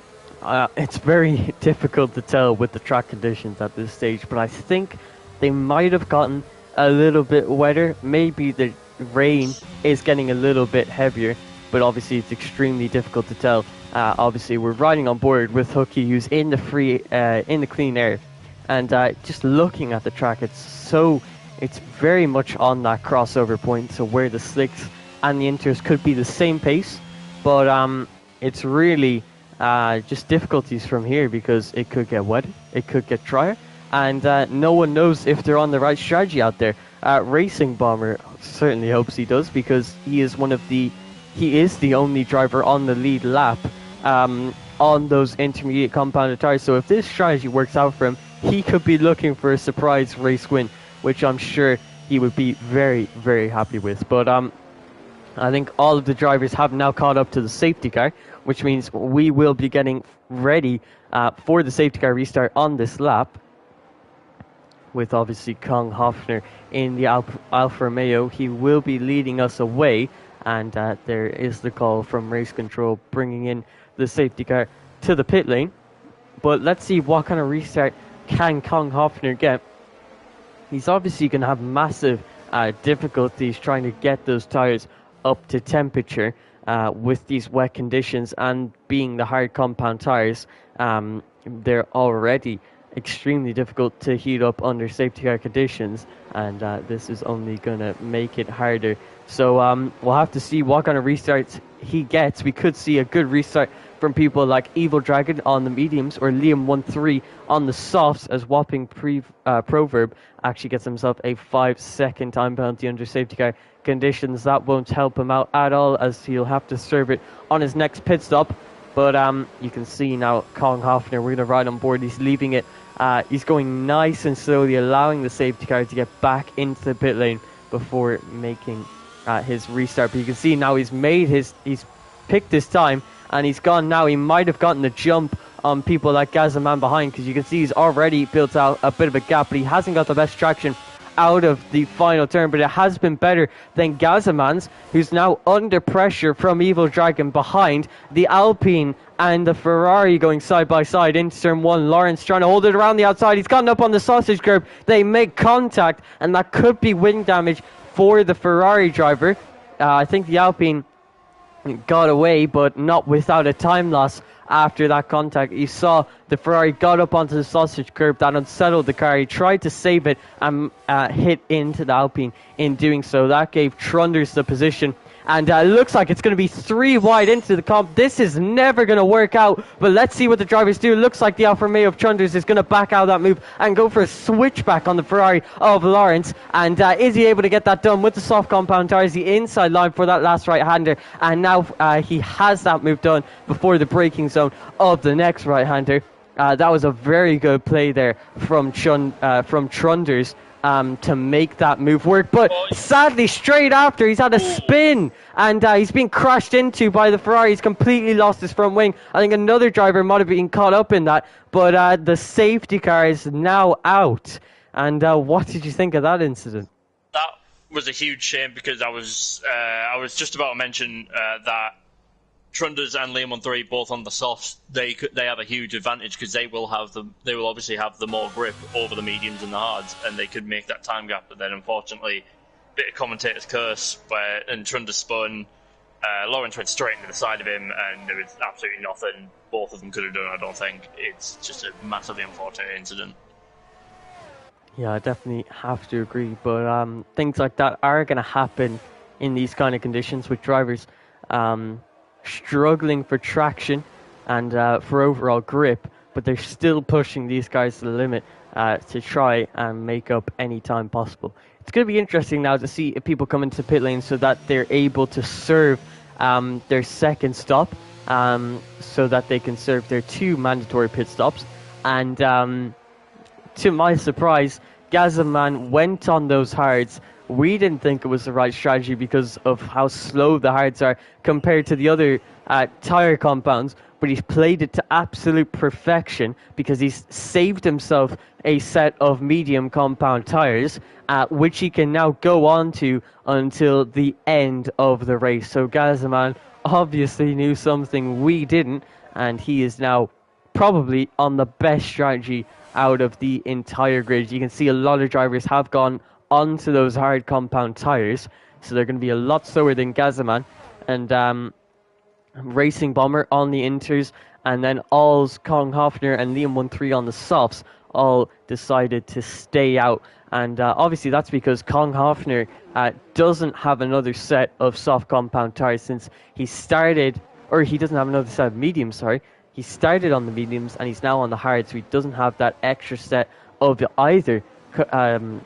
It's very difficult to tell with the track conditions at this stage, but I think they might have gotten a little bit wetter. Maybe the rain is getting a little bit heavier, but obviously it's extremely difficult to tell. Obviously we're riding on board with Hooky, who's in the clean air, and just looking at the track, it's very much on that crossover point, so where the slicks and the inters could be the same pace, but it's really just difficulties from here because it could get wet, it could get drier, and no one knows if they're on the right strategy out there. Racing Bomber certainly hopes he does, because he is the only driver on the lead lap on those intermediate compounded tires. So if this strategy works out for him, he could be looking for a surprise race win, which I'm sure he would be very happy with. But I think all of the drivers have now caught up to the safety car, which means we will be getting ready for the safety car restart on this lap, with obviously Kong Hoffner in the Alfa Romeo. He will be leading us away, and there is the call from race control bringing in the safety car to the pit lane. But let's see what kind of restart can Kong Hoffner get. He's obviously going to have massive difficulties trying to get those tires up to temperature with these wet conditions, and being the hard compound tires, they're already extremely difficult to heat up under safety car conditions, and this is only going to make it harder. So we'll have to see what kind of restarts he gets. We could see a good restart from people like Evil Dragon on the mediums, or Liam 1-3 on the softs, as Whopping Proverb actually gets himself a 5-second time penalty under safety car conditions. That won't help him out at all, as he'll have to serve it on his next pit stop. But you can see now Kong Hoffner, we're going to ride on board. He's leaving it. He's going nice and slowly, allowing the safety car to get back into the pit lane before making his restart. But you can see now he's picked his time, and he's gone now. He might have gotten the jump on people like Gazaman behind, because you can see he's already built out a bit of a gap, but he hasn't got the best traction out of the final turn. But it has been better than Gazaman's, who's now under pressure from Evil Dragon behind. The Alpine and the Ferrari going side by side into turn 1. Lawrence trying to hold it around the outside. He's gotten up on the sausage curb. They make contact, and that could be wing damage for the Ferrari driver. I think the Alpine got away, but not without a time loss after that contact. You saw the Ferrari got up onto the sausage curb. That unsettled the car. He tried to save it and hit into the Alpine in doing so. That gave Trunders the position, And it looks like it's going to be 3 wide into the comp. This is never going to work out, but let's see what the drivers do. It looks like the Alfa Romeo of Trunders is going to back out of that move and go for a switchback on the Ferrari of Lawrence. And is he able to get that done with the soft compound tires, the inside line for that last right-hander? And now he has that move done before the braking zone of the next right-hander. That was a very good play there from Trunders to make that move work. But sadly, straight after, he's had a spin and he's been crashed into by the Ferrari. He's completely lost his front wing. I think another driver might have been caught up in that. But the safety car is now out. And what did you think of that incident? That was a huge shame because I was just about to mention that Trunders and Liam 1-3 both on the softs. They have a huge advantage because they will obviously have the more grip over the mediums and the hards, and they could make that time gap. But then unfortunately, bit of commentator's curse and Trunders spun. Lawrence went straight into the side of him, and there was absolutely nothing both of them could have done. I don't think. It's just a massively unfortunate incident. Yeah, I definitely have to agree. But things like that are going to happen in these kind of conditions with drivers struggling for traction and for overall grip, but they're still pushing these guys to the limit to try and make up any time possible. It's going to be interesting now to see if people come into pit lane so that they're able to serve their second stop, so that they can serve their 2 mandatory pit stops. And to my surprise, Gazzaman went on those hards. We didn't think it was the right strategy because of how slow the hards are compared to the other tyre compounds, but he's played it to absolute perfection because he's saved himself a set of medium compound tyres, which he can now go on to until the end of the race. So Gazzaman obviously knew something we didn't, and he is now probably on the best strategy out of the entire grid. You can see a lot of drivers have gone onto those hard compound tires, so they're going to be a lot slower than Gazzaman. And Racing Bomber on the inters, and then Alls, Kong Hoffner, and Liam 1-3 on the softs all decided to stay out. And obviously that's because Kong Hoffner doesn't have another set of soft compound tires since he started, or he doesn't have another set of mediums, sorry. He started on the mediums and he's now on the hard, so he doesn't have that extra set of either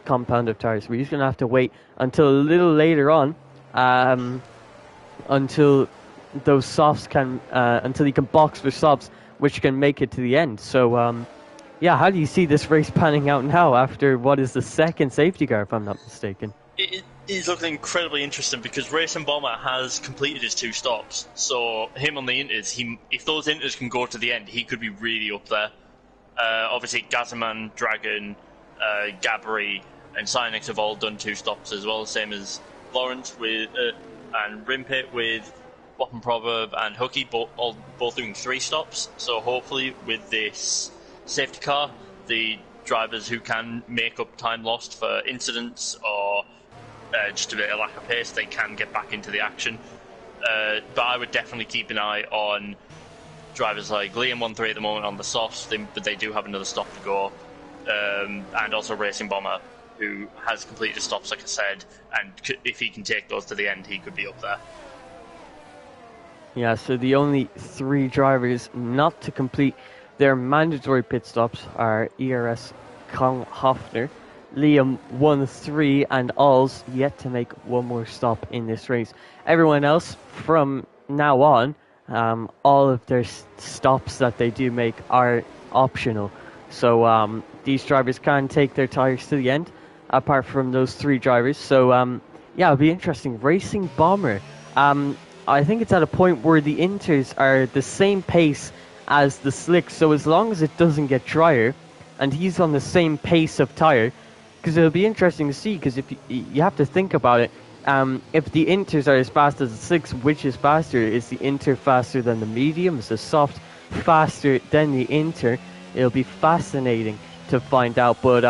compound of tires. We're just going to have to wait until a little later on, until those softs can, until he can box for softs, which can make it to the end. So, yeah, how do you see this race panning out now after what is the second safety car, if I'm not mistaken? It is looking incredibly interesting because Racing Bomber has completed his 2 stops. So him on the inters, if those inters can go to the end, he could be really up there. Obviously, Gazzaman, Dragon, Gabri, and Cynix have all done 2 stops as well, same as Lawrence with and Rimpit with Wappen Proverb and Hooky, both doing 3 stops. So hopefully with this safety car, the drivers who can make up time lost for incidents or just a bit of lack of pace, they can get back into the action. But I would definitely keep an eye on drivers like Liam 1-3 at the moment on the softs, but they do have another stop to go. And also Racing Bomber, who has completed his stops, like I said, and if he can take those to the end, he could be up there. Yeah, so the only 3 drivers not to complete their mandatory pit stops are ERS, Kong Hoffner, Liam 1-3, and Alls yet to make one more stop in this race. Everyone else, from now on, all of their stops that they do make are optional. So these drivers can take their tires to the end, apart from those 3 drivers. So yeah, it'll be interesting. Racing Bomber, I think it's at a point where the inters are the same pace as the slicks, so as long as it doesn't get drier, and he's on the same pace of tire, because it'll be interesting to see, because if you have to think about it, if the inters are as fast as the slicks, which is faster? Is the inter faster than the medium? Is the soft faster than the inter? It'll be fascinating to find out. But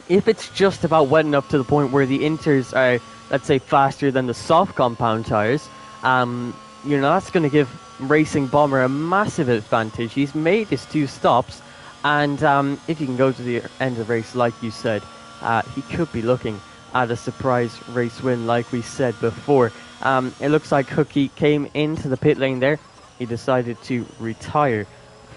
if it's just about wet enough to the point where the inters are, let's say, faster than the soft compound tires, you know, that's going to give Racing Bomber a massive advantage. He's made his 2 stops, and if you can go to the end of the race, like you said, he could be looking at a surprise race win, like we said before. It looks like Hooky came into the pit lane there. He decided to retire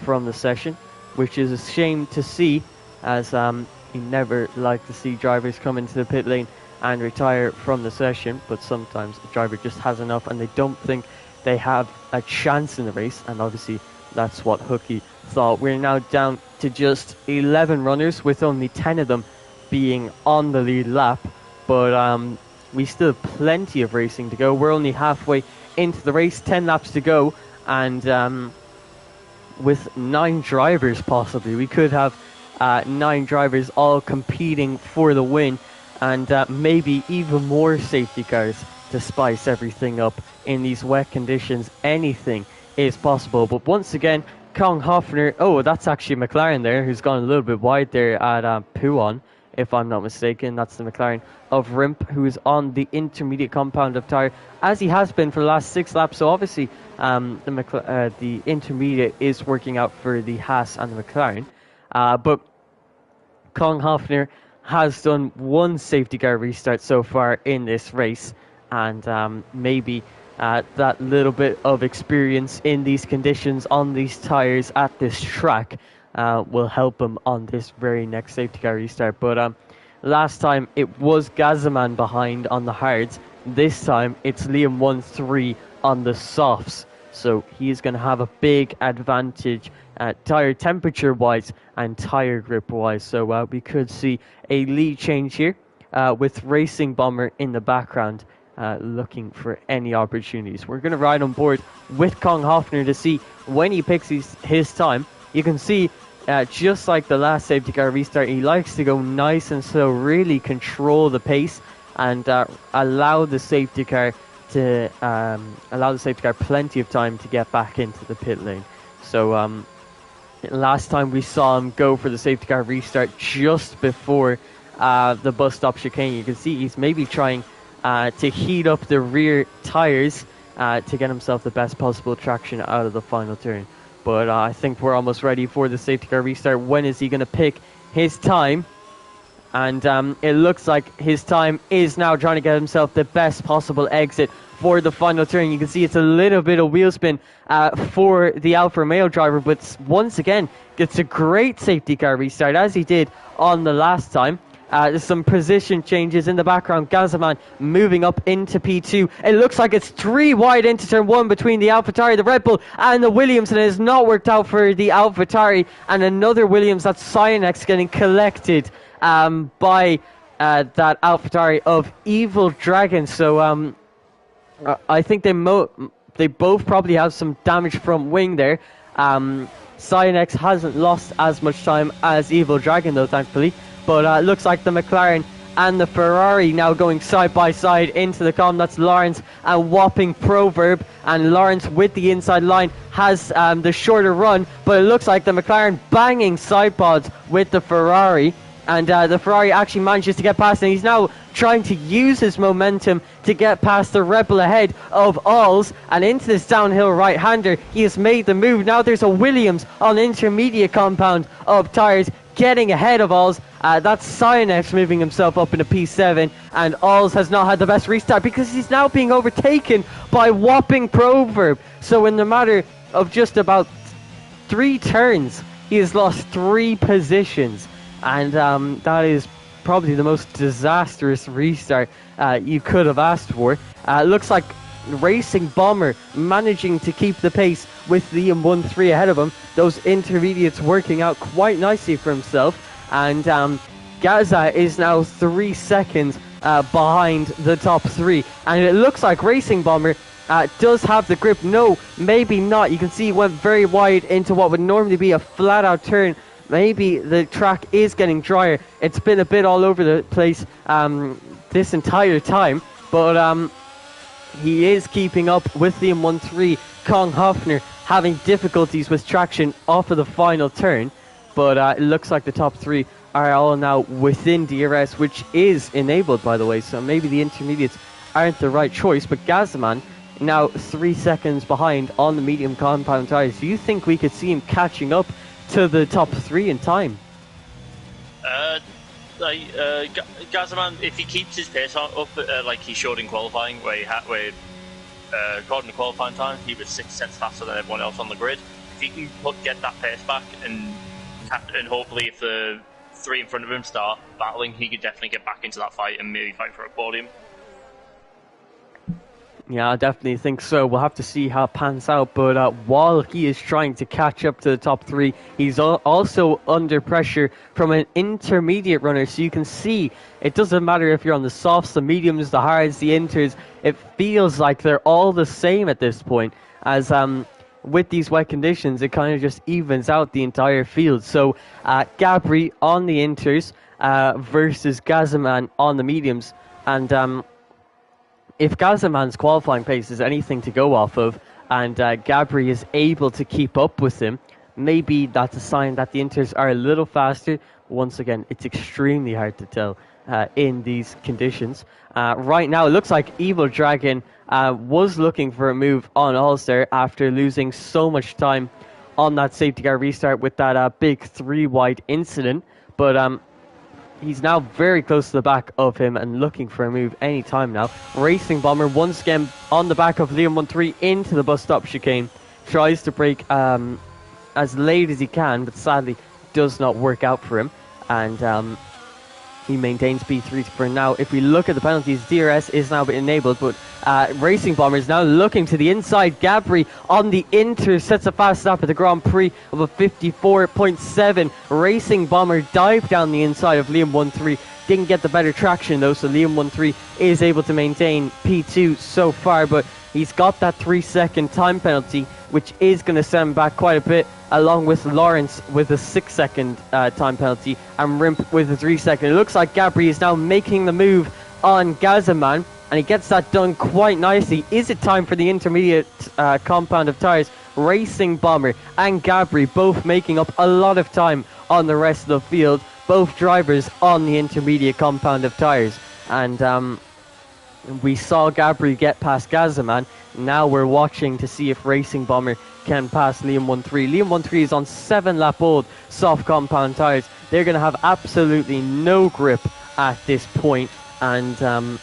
from the session, which is a shame to see, as you never like to see drivers come into the pit lane and retire from the session, but sometimes a driver just has enough and they don't think they have a chance in the race, and obviously that's what Hooky thought. We're now down to just 11 runners, with only 10 of them being on the lead lap, but we still have plenty of racing to go. We're only halfway into the race, 10 laps to go, and with 9 drivers possibly, we could have 9 drivers all competing for the win, and maybe even more safety cars to spice everything up in these wet conditions. Anything is possible. But once again, Kong Hoffner, oh, that's actually McLaren there, who's gone a little bit wide there at Puon, if I'm not mistaken. That's the McLaren of Rimp, who is on the intermediate compound of tyre, as he has been for the last 6 laps. So obviously the intermediate is working out for the Haas and the McLaren. But Kong Hoffner has done 1 safety car restart so far in this race, and maybe that little bit of experience in these conditions on these tyres at this track will help him on this very next safety car restart. But last time it was Gazaman behind on the hards. This time it's Liam 1-3 on the softs. So he is going to have a big advantage tyre temperature wise and tyre grip wise. So we could see a lead change here with Racing Bomber in the background looking for any opportunities. We're going to ride on board with Kong Hoffner to see when he picks his time. You can see just like the last safety car restart, he likes to go nice and slow, really control the pace and allow the safety car plenty of time to get back into the pit lane. So last time we saw him go for the safety car restart just before the bus stop chicane. You can see he's maybe trying to heat up the rear tires to get himself the best possible traction out of the final turn. But I think we're almost ready for the safety car restart. When is he going to pick his time? And it looks like his time is now trying to get himself the best possible exit for the final turn. You can see it's a little bit of wheel spin for the Alfa Romeo driver, but once again gets a great safety car restart, as he did on the last time. There's some position changes in the background. Gazaman moving up into P2. It looks like it's 3 wide into turn 1 between the AlphaTauri, the Red Bull, and the Williams, and it has not worked out for the AlphaTauri. And another Williams, that's Cyanex, getting collected by that AlphaTauri of Evil Dragon. So I think they both probably have some damage from wing there. Cyanex hasn't lost as much time as Evil Dragon though, thankfully. But it looks like the McLaren and the Ferrari now going side by side into the column. That's Lawrence and Whopping Proverb. And Lawrence with the inside line has the shorter run. But it looks like the McLaren banging side pods with the Ferrari. And the Ferrari actually manages to get past. And he's now trying to use his momentum to get past the Red Bull ahead of Alls. And into this downhill right-hander, he has made the move. Now there's a Williams on intermediate compound of tyres, getting ahead of Alls. That's Cyanex moving himself up into P7, and Alls has not had the best restart because he's now being overtaken by Whopping Proverb. So in the matter of just about 3 turns, he has lost 3 positions, and that is probably the most disastrous restart you could have asked for. Looks like Racing Bomber managing to keep the pace with Liam 1-3 ahead of him. Those intermediates working out quite nicely for himself. And Gaza is now 3 seconds behind the top 3. And it looks like Racing Bomber does have the grip. No, maybe not. You can see he went very wide into what would normally be a flat out turn. Maybe the track is getting drier. It's been a bit all over the place this entire time. But he is keeping up with the M13. Kong Hoffner having difficulties with traction off of the final turn. But it looks like the top 3 are all now within DRS, which is enabled, by the way. So maybe the intermediates aren't the right choice. But Gazaman now 3 seconds behind on the medium compound tyres. Do you think we could see him catching up to the top 3 in time? Gazaman, if he keeps his pace up like he showed in qualifying, where according to qualifying time, he was 6 cents faster than everyone else on the grid. If he can get that pace back, and hopefully if the 3 in front of him start battling, he could definitely get back into that fight and maybe fight for a podium. Yeah, I definitely think so. We'll have to see how it pans out. But while he is trying to catch up to the top 3, he's also under pressure from an intermediate runner. So you can see it doesn't matter if you're on the softs, the mediums, the hards, the inters. It feels like they're all the same at this point. As with these wet conditions, it kind of just evens out the entire field. So Gabri on the inters versus Gazaman on the mediums. And if Gazaman's qualifying pace is anything to go off of, and Gabri is able to keep up with him, maybe that's a sign that the Inters are a little faster. Once again, it's extremely hard to tell in these conditions. Right now, it looks like Evil Dragon was looking for a move on All-Star after losing so much time on that safety car restart with that big 3-wide incident. But he's now very close to the back of him and looking for a move anytime now. Racing Bomber once again on the back of Liam 1-3 into the bus stop chicane. Tries to brake as late as he can, but sadly does not work out for him. And he maintains P3 for now. If we look at the penalties, DRS is now enabled, but Racing Bomber is now looking to the inside. Gabri on the inter sets a fast stop at the Grand Prix of a 54.7. Racing Bomber dived down the inside of Liam 1-3. Didn't get the better traction though, so Liam 1-3 is able to maintain P2 so far, but he's got that 3-second time penalty, which is going to send him back quite a bit, along with Lawrence with a 6-second time penalty and Rimp with a 3-second. It looks like Gabri is now making the move on Gazaman, and he gets that done quite nicely. Is it time for the intermediate compound of tyres? Racing Bomber and Gabri both making up a lot of time on the rest of the field. Both drivers on the intermediate compound of tyres. And we saw Gabri get past Gazaman. Now we're watching to see if Racing Bomber can pass Liam 1-3. Liam 1-3 is on 7-lap old soft compound tyres. They're going to have absolutely no grip at this point. And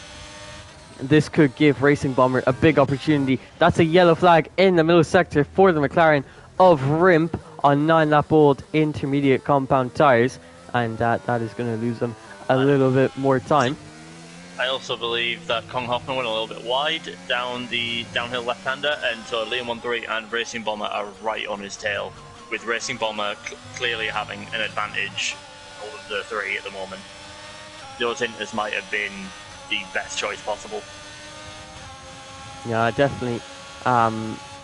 this could give Racing Bomber a big opportunity. That's a yellow flag in the middle sector for the McLaren of Rimp on 9-lap old intermediate compound tyres. And that is going to lose them a little bit more time. I also believe that Kong Hoffner went a little bit wide down the downhill left-hander, and so Liam 1-3 and Racing Bomber are right on his tail, with Racing Bomber clearly having an advantage over the 3 at the moment. Those inters might have been the best choice possible. Yeah, definitely.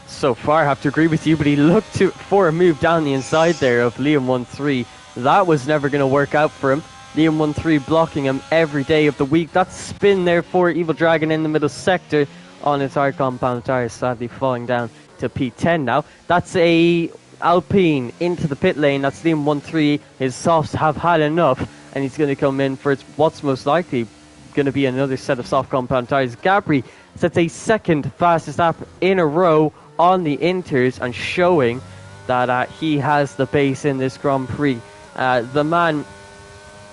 So far, I have to agree with you, but he looked for a move down the inside there of Liam 1-3. That was never going to work out for him. Liam 1-3 blocking him every day of the week. That spin there for Evil Dragon in the middle sector on his hard compound tyres, sadly falling down to P10 now. That's a Alpine into the pit lane. That's Liam 1-3. His softs have had enough, and he's going to come in for what's most likely going to be another set of soft compound tyres. Gabri sets a second fastest lap in a row on the inters and showing that he has the pace in this Grand Prix. The man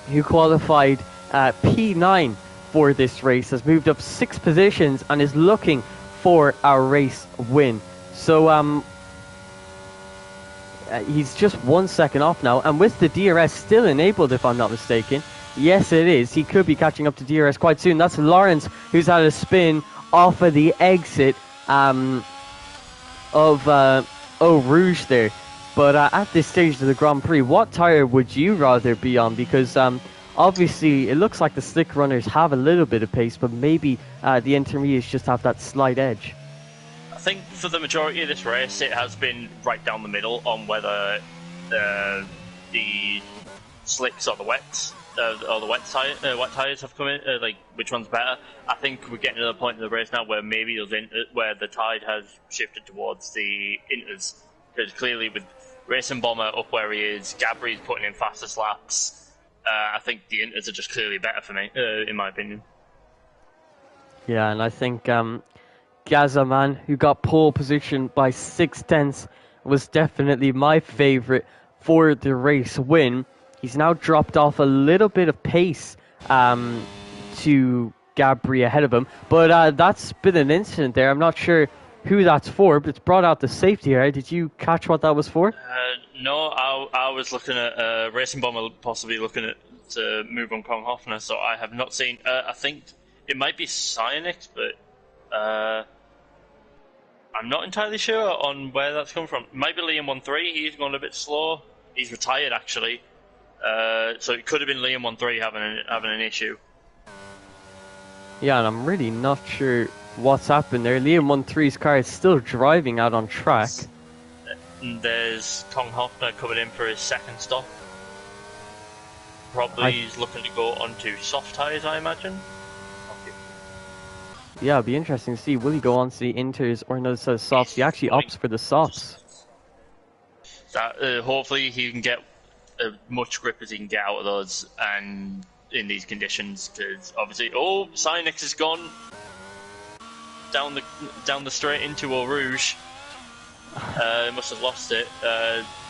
who qualified P9 for this race has moved up 6 positions and is looking for a race win. So he's just 1 second off now, and with the DRS still enabled, if I'm not mistaken. Yes, it is. He could be catching up to DRS quite soon. That's Lawrence, who's had a spin off of the exit of Eau Rouge there. But at this stage of the Grand Prix, what tyre would you rather be on? Because obviously it looks like the slick runners have a little bit of pace, but maybe the intermediates just have that slight edge. I think for the majority of this race, it has been right down the middle on whether the slicks or the wets or the wet tyres have come in, like which one's better. I think we're getting to the point in the race now where maybe where the tide has shifted towards the inters, because clearly with Racing Bomber up where he is, Gabri's putting in faster slaps. I think the inters are just clearly better for me, in my opinion. Yeah, and I think Gazaman, who got pole position by 6/10, was definitely my favourite for the race win. He's now dropped off a little bit of pace to Gabri ahead of him. But that's been an incident there. I'm not sure who that's for, but it's brought out the safety area. Did you catch what that was for? No, I was looking at Racing Bomber possibly looking at to move on Kong Hoffner, so I have not seen. I think it might be Cyanix, but I'm not entirely sure on where that's come from. It might be Liam 1-3. He's gone a bit slow. He's retired actually, so it could have been Liam 1-3 having an issue. Yeah, and I'm really not sure what's happened there. Liam 1-3's car is still driving out on track. And there's Kong Hoffner coming in for his second stop. Probably he's looking to go onto soft tyres, I imagine. Okay. Yeah, it'll be interesting to see. Will he go on to the inters or another set of softs? He actually opts for the softs. Hopefully he can get as much grip as he can get out of those and in these conditions, because obviously, Cyanix has gone down the straight into Eau Rouge. Must have lost it.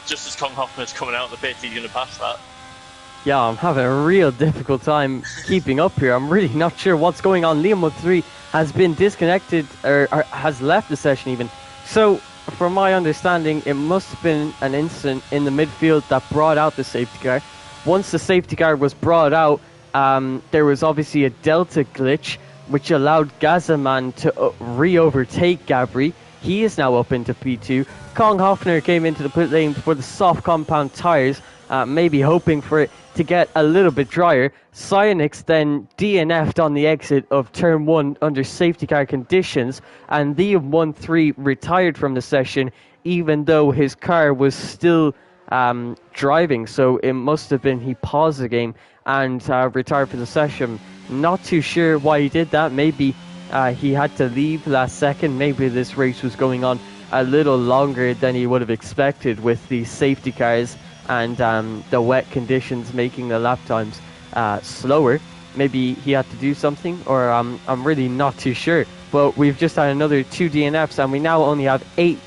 Just as Kong Hoffner's coming out of the pit, he's going to pass that. Yeah, I'm having a real difficult time keeping up here. I'm really not sure what's going on. Liam 1-3 has been disconnected, or has left the session even. So, from my understanding, it must have been an incident in the midfield that brought out the safety car. Once the safety car was brought out, there was obviously a delta glitch, which allowed Gazaman to re-overtake Gabri. He is now up into P2. Kong Hoffner came into the pit lane for the soft compound tyres, maybe hoping for it to get a little bit drier. Cyanix then DNF'd on the exit of turn 1 under safety car conditions, and Liam 1-3 retired from the session even though his car was still driving, so it must have been he paused the game and retired from the session. Not too sure why he did that. Maybe he had to leave last second. Maybe this race was going on a little longer than he would have expected with the safety cars and the wet conditions making the lap times slower. Maybe he had to do something, or I'm really not too sure. But we've just had another 2 DNFs, and we now only have 8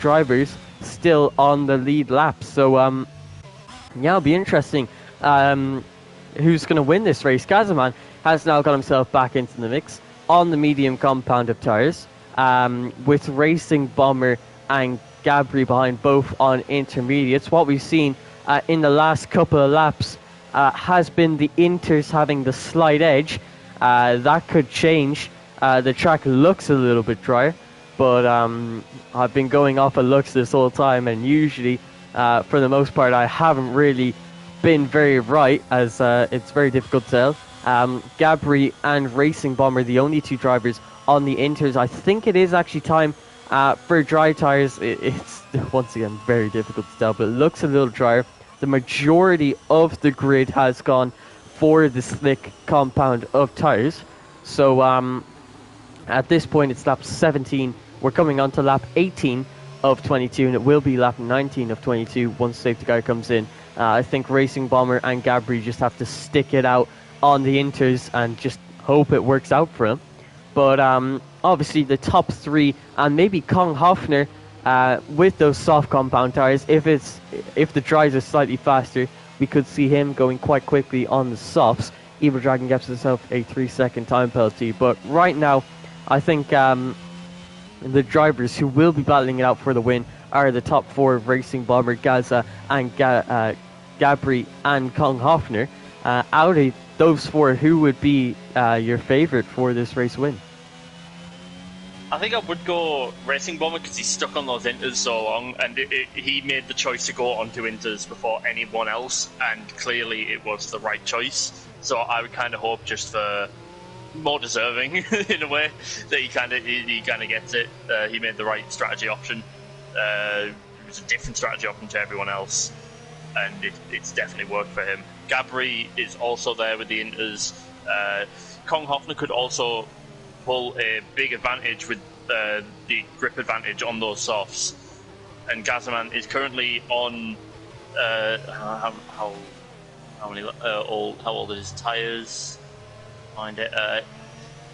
drivers still on the lead lap. So yeah, it'll be interesting who's going to win this race. Gazaman has now got himself back into the mix on the medium compound of tyres, with Racing Bomber and Gabri behind, both on intermediates. What we've seen in the last couple of laps has been the inters having the slight edge. That could change. The track looks a little bit drier, but I've been going off of looks this whole time, and usually for the most part I haven't really been very right, as it's very difficult to tell. Gabri and Racing Bomber, the only 2 drivers on the inters. I think it is actually time for dry tyres. It's once again very difficult to tell, but it looks a little drier. The majority of the grid has gone for the slick compound of tyres. So at this point it's lap 17. We're coming on to lap 18 of 22, and it will be lap 19 of 22 once safety car comes in. I think Racing Bomber and Gabri just have to stick it out on the inters and just hope it works out for him. But obviously the top 3, and maybe Kong Hoffner with those soft compound tyres, if the dries are slightly faster, we could see him going quite quickly on the softs. Evil Dragon gets himself a 3-second time penalty. But right now, I think the drivers who will be battling it out for the win are the top 4: Racing Bomber, Gaza, and Gabri and Kong Hoffner. Out of those 4, who would be your favourite for this race win? I think I would go Racing Bomber because he's stuck on those inters so long, and he made the choice to go onto inters before anyone else, and clearly it was the right choice. So I would kind of hope, just for more deserving in a way, that he kind of gets it. He made the right strategy option. It was a different strategy option to everyone else, and it's definitely worked for him. Gabri is also there with the inters. Kong Hoffner could also pull a big advantage with the grip advantage on those softs, and Gazaman is currently on how old are his tyres? Find it.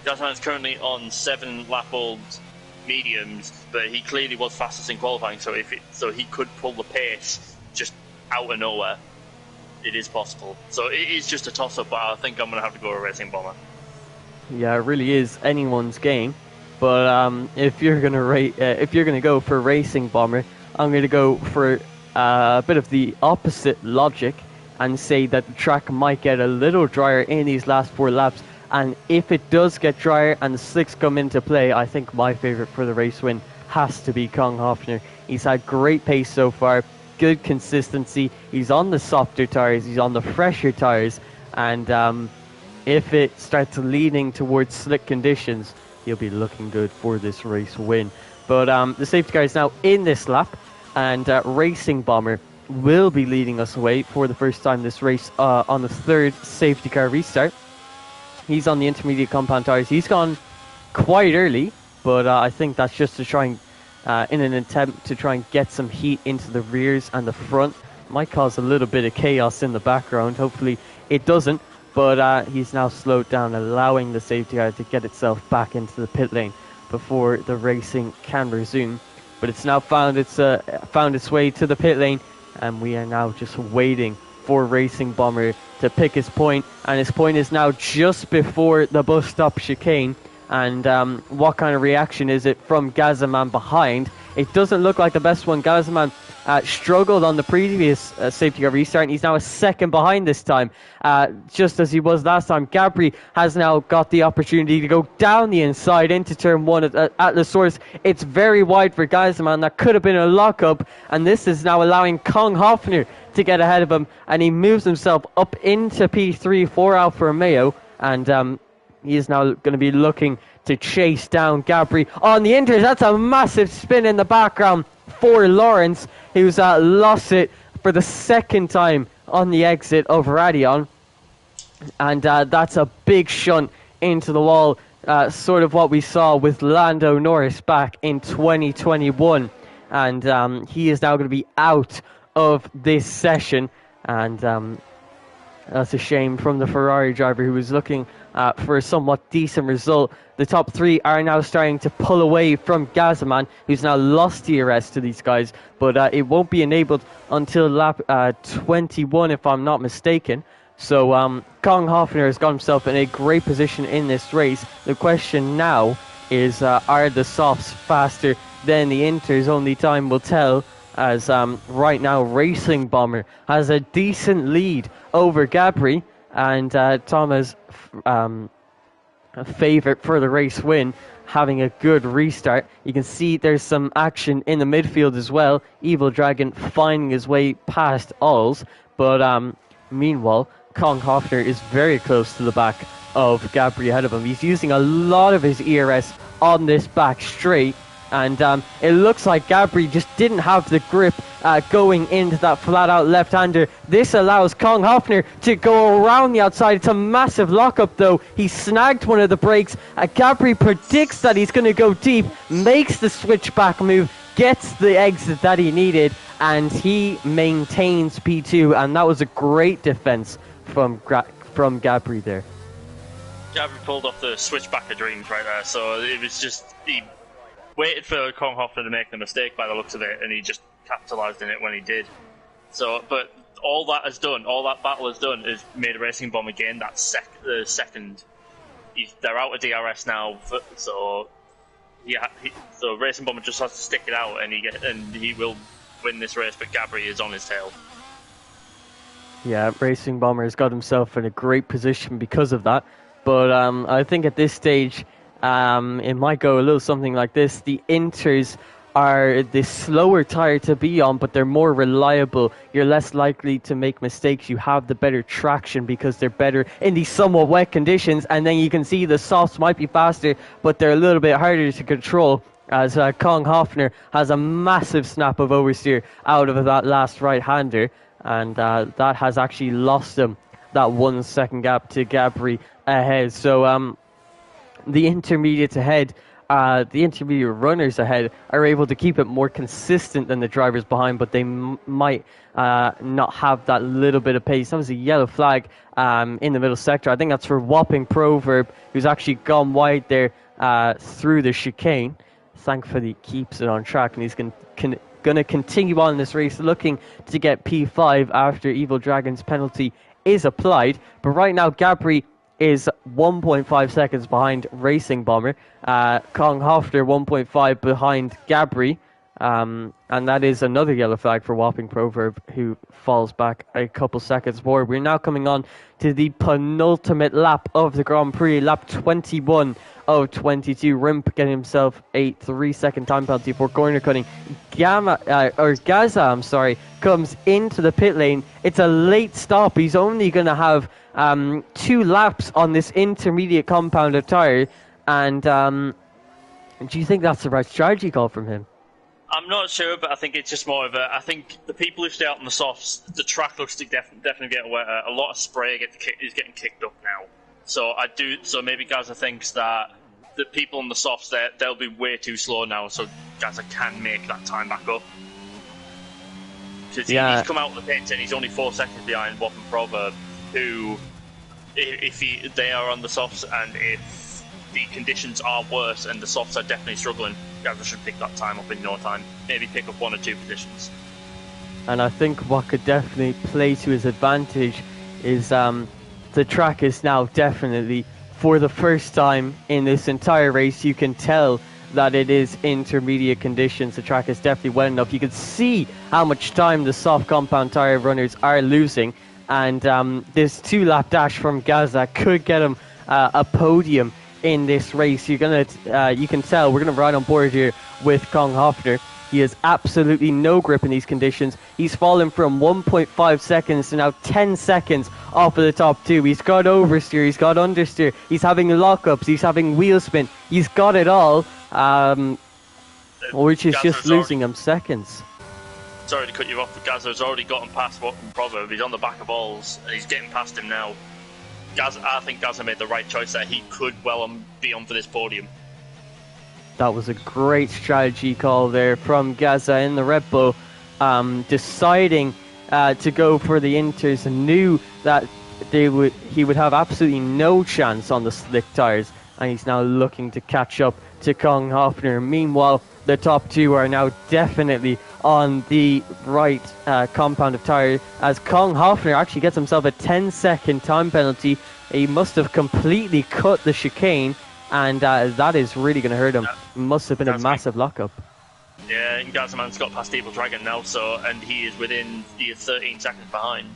Gazaman is currently on 7 lap old mediums, but he clearly was fastest in qualifying, so he could pull the pace just out of nowhere it is possible. So it is just a toss-up, but I think I'm going to have to go with Racing Bomber. Yeah, it really is anyone's game. But if you're gonna go for Racing Bomber, I'm gonna go for a bit of the opposite logic and say that the track might get a little drier in these last 4 laps. And if it does get drier and the slicks come into play, I think my favourite for the race win has to be Kong Hoffner. He's had great pace so far, good consistency. He's on the softer tyres, he's on the fresher tyres, and if it starts leaning towards slick conditions, he'll be looking good for this race win. But the safety car is now in this lap, and Racing Bomber will be leading us away for the first time this race on the 3rd safety car restart. He's on the intermediate compound tyres. He's gone quite early, but I think that's just to try and, in an attempt to try and get some heat into the rears and the front. Might cause a little bit of chaos in the background. Hopefully it doesn't. But he's now slowed down, allowing the safety car to get itself back into the pit lane before the racing can resume. But it's now found its way to the pit lane, and we are now just waiting for Racing Bomber to pick his point. And his point is now just before the bus stop chicane. And what kind of reaction is it from Gazaman behind? It doesn't look like the best one. Gazaman struggled on the previous safety car restart, and he's now a second behind this time, just as he was last time. Gabri has now got the opportunity to go down the inside into turn 1 at the source. It's very wide for Gazaman. That could have been a lockup, and this is now allowing Kong Hoffner to get ahead of him, and he moves himself up into P3 for Alfa Romeo, and he is now going to be looking to chase down Gabri on the inters. That's a massive spin in the background for Lawrence, who's lost it for the second time on the exit of Radion. And that's a big shunt into the wall, sort of what we saw with Lando Norris back in 2021. And he is now going to be out of this session. And that's a shame from the Ferrari driver, who was looking for a somewhat decent result. The top 3 are now starting to pull away from Gazaman, who's now lost DRS to these guys, but it won't be enabled until lap 21, if I'm not mistaken. So Kong Hoffner has got himself in a great position in this race. The question now is, are the softs faster than the inters? Only time will tell, as right now Racing Bomber has a decent lead over Gabri, and Thomas, a favourite for the race win, having a good restart. You can see there's some action in the midfield as well. Evil Dragon finding his way past Alls, but meanwhile Kong Hoffner is very close to the back of Gabri ahead of him. He's using a lot of his ERS on this back straight, and it looks like Gabri just didn't have the grip going into that flat-out left-hander. This allows Kong Hoffner to go around the outside. It's a massive lockup, though. He snagged one of the brakes. Gabri predicts that he's going to go deep, makes the switchback move, gets the exit that he needed, and he maintains P2, and that was a great defense from Gabri there. Gabri pulled off the switchback of dreams right there, so it was just... He waited for Kong Hoffner to make the mistake by the looks of it, and he just capitalised in it when he did. So, but all that battle has done is made a Racing Bomber gain that second. They're out of DRS now, so Racing Bomber just has to stick it out, and he will win this race. But Gabri is on his tail. Yeah, Racing Bomber has got himself in a great position because of that. But I think at this stage, it might go a little something like this. The inters are the slower tyre to be on, but they're more reliable. You're less likely to make mistakes. You have the better traction because they're better in these somewhat wet conditions. And then you can see the softs might be faster, but they're a little bit harder to control, as Kong Hoffner has a massive snap of oversteer out of that last right-hander. And that has actually lost him that 1 second gap to Gabri ahead. So the intermediate runners ahead are able to keep it more consistent than the drivers behind, but they might not have that little bit of pace. That was a yellow flag in the middle sector. I think that's for Whopping Proverb, who's actually gone wide there through the chicane. Thankfully, keeps it on track, and he's going to continue on in this race, looking to get P5 after Evil Dragon's penalty is applied. But right now, Gabri is 1.5 seconds behind Racing Bomber. Kong Hoffner 1.5 behind Gabri. And that is another yellow flag for Whopping Proverb, who falls back a couple seconds more. We're now coming on to the penultimate lap of the Grand Prix, lap 21 of 22. Rimp getting himself a 3-second time penalty for corner cutting. Gaza, comes into the pit lane. It's a late stop. He's only going to have 2 laps on this intermediate compound tire. And do you think that's the right strategy call from him? I'm not sure, but I think it's just more of a... I think the people who stay out on the softs, the track looks to definitely get wetter. A lot of spray is getting kicked up now. So maybe Gaza thinks that the people on the softs, they'll be way too slow now, so Gaza can make that time back up. Because he's come out of the pits and he's only 4 seconds behind Whopping Proverb, who, if they are on the softs and if the conditions are worse and the softs are definitely struggling, Gaza should pick that time up in no time. Maybe pick up 1 or 2 positions. And I think what could definitely play to his advantage is the track is now definitely, for the first time in this entire race, you can tell that it is intermediate conditions. The track is definitely wet enough. You can see how much time the soft compound tire runners are losing, and this 2-lap dash from Gaza could get him a podium in this race. You can tell we're gonna ride on board here with Kong Hoffner. He has absolutely no grip in these conditions. He's fallen from 1.5 seconds to now 10 seconds off of the top 2. He's got oversteer, he's got understeer, he's having lockups, he's having wheel spin, he's got it all, which is just losing him seconds. Sorry to cut you off, but Gaza's already gotten past Whopping Proverb. He's on the back of balls and he's getting past him now. I think Gaza made the right choice there. He could well be on for this podium. That was a great strategy call there from Gaza in the Red Bull, deciding to go for the inters, and knew that he would have absolutely no chance on the slick tires, and he's now looking to catch up to Kong Hoffner. Meanwhile, the top 2 are now definitely on the right compound of tire, as Kong Hoffner actually gets himself a 10-second time penalty. He must have completely cut the chicane, and that is really going to hurt him. Must have been a massive lockup. Yeah, and Gazaman's got past Evil Dragon now, and he is 13 seconds behind.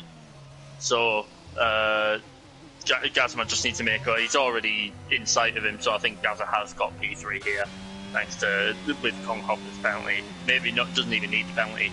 So Gazaman just needs to make he's already in sight of him, so I think Gaza has got P3 here, thanks to with Kong Hoffner's penalty. Maybe doesn't even need the penalty.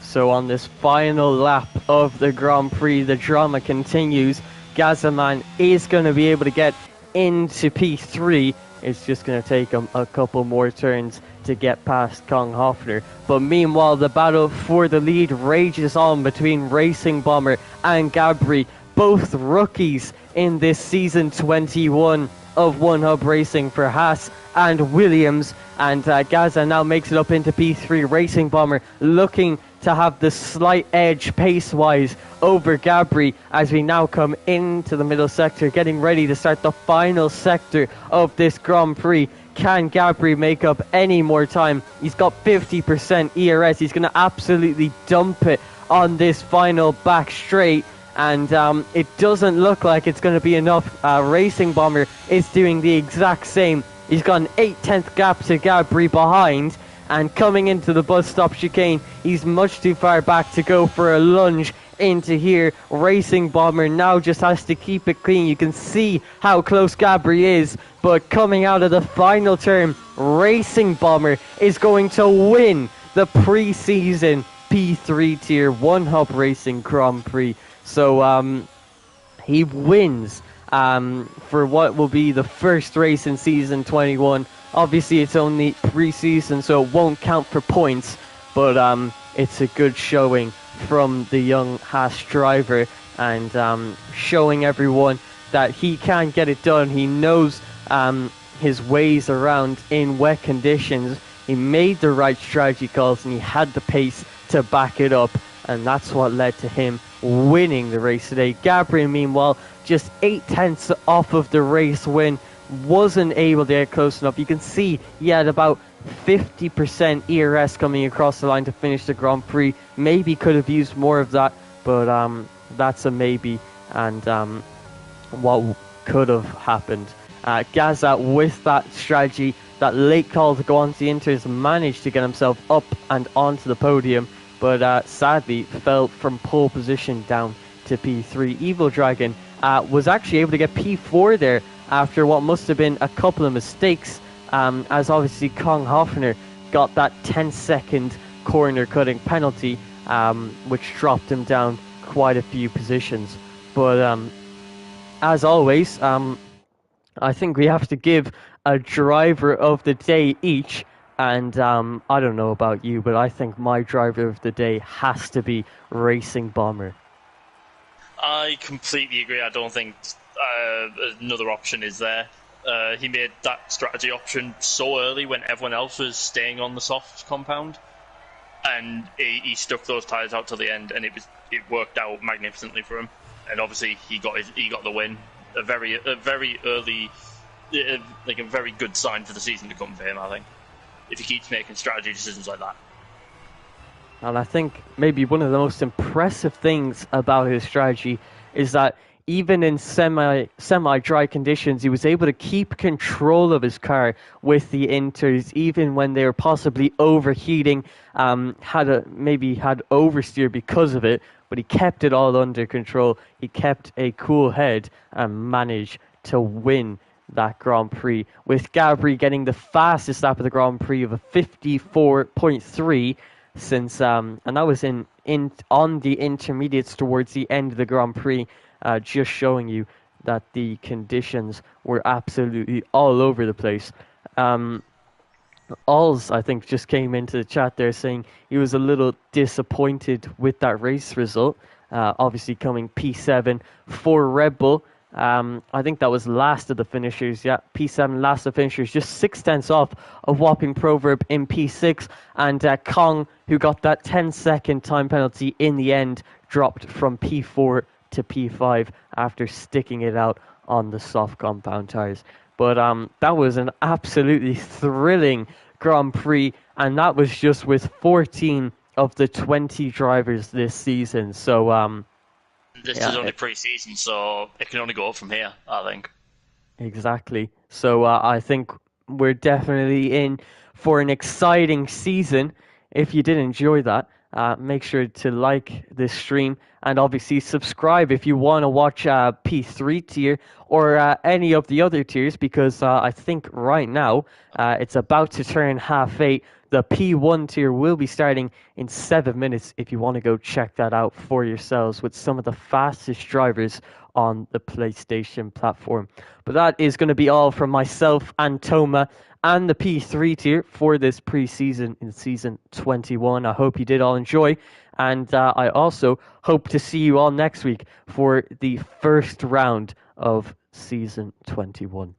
So on this final lap of the Grand Prix, the drama continues. Gazaman is going to be able to get into P3. It's just going to take him a couple more turns to get past Kong Hoffner. But meanwhile, the battle for the lead rages on between Racing Bomber and Gabri, both rookies in this season 21 of One Hub Racing for Haas and Williams. And Gaza now makes it up into P3. Racing Bomber looking to have the slight edge pace-wise over Gabri as we now come into the middle sector, getting ready to start the final sector of this Grand Prix. Can Gabri make up any more time? He's got 50% ERS. He's going to absolutely dump it on this final back straight, and it doesn't look like it's going to be enough. Racing Bomber is doing the exact same. He's got an 8/10 gap to Gabri behind, and coming into the bus stop chicane, he's much too far back to go for a lunge into here. Racing Bomber now just has to keep it clean. You can see how close Gabri is, but coming out of the final turn, Racing Bomber is going to win the pre-season P3 tier One Hub Racing Grand Prix. So he wins for what will be the first race in season 21. Obviously, it's only pre-season, so it won't count for points, but it's a good showing from the young Haas driver, and showing everyone that he can get it done. He knows his ways around in wet conditions. He made the right strategy calls, and he had the pace to back it up, and that's what led to him winning the race today. Gabriel, meanwhile, just 8/10 off of the race win, wasn't able to get close enough. You can see he had about 50% ERS coming across the line to finish the Grand Prix. Maybe could have used more of that, but that's a maybe. And what could have happened. Gaza, with that strategy, that late call to go on to the Inters, managed to get himself up and onto the podium, but sadly fell from pole position down to P3. Evil Dragon was actually able to get P4 there after what must have been a couple of mistakes, as obviously Kong Hoffner got that 10-second corner cutting penalty, which dropped him down quite a few positions. But as always, I think we have to give a driver of the day each. And I don't know about you, but I think my driver of the day has to be Racing Bomber. I completely agree. I don't think another option is there. He made that strategy option so early when everyone else was staying on the soft compound, and he stuck those tyres out till the end, and it worked out magnificently for him. And obviously he got the win. A very early, like a very good sign for the season to come for him, I think, if he keeps making strategy decisions like that. And I think maybe one of the most impressive things about his strategy is that even in semi-dry conditions, he was able to keep control of his car with the Inters, even when they were possibly overheating, had oversteer because of it, but he kept it all under control. He kept a cool head and managed to win that Grand Prix, with Gabri getting the fastest lap of the Grand Prix of a 54.3 since, and that was on the intermediates towards the end of the Grand Prix, just showing you that the conditions were absolutely all over the place. Alls, I think, just came into the chat there saying he was a little disappointed with that race result. Obviously coming P7 for Red Bull. I think that was last of the finishers. Yeah, P7 last of the finishers, just 6/10 off of Whopping Proverb in P6. And Kong, who got that 10-second time penalty in the end, dropped from P4 to P5 after sticking it out on the soft compound tyres. But that was an absolutely thrilling Grand Prix, and that was just with 14 of the 20 drivers this season. So this is only pre-season, so it can only go up from here, I think. Exactly. So I think we're definitely in for an exciting season. If you did enjoy that, make sure to like this stream and obviously subscribe if you want to watch P3 tier or any of the other tiers, because I think right now it's about to turn 8:30. The P1 tier will be starting in 7 minutes if you want to go check that out for yourselves with some of the fastest drivers on the PlayStation platform. But that is going to be all from myself and Toma and the P3 tier for this pre-season in season 21. I hope you did all enjoy, and I also hope to see you all next week for the first round of season 21.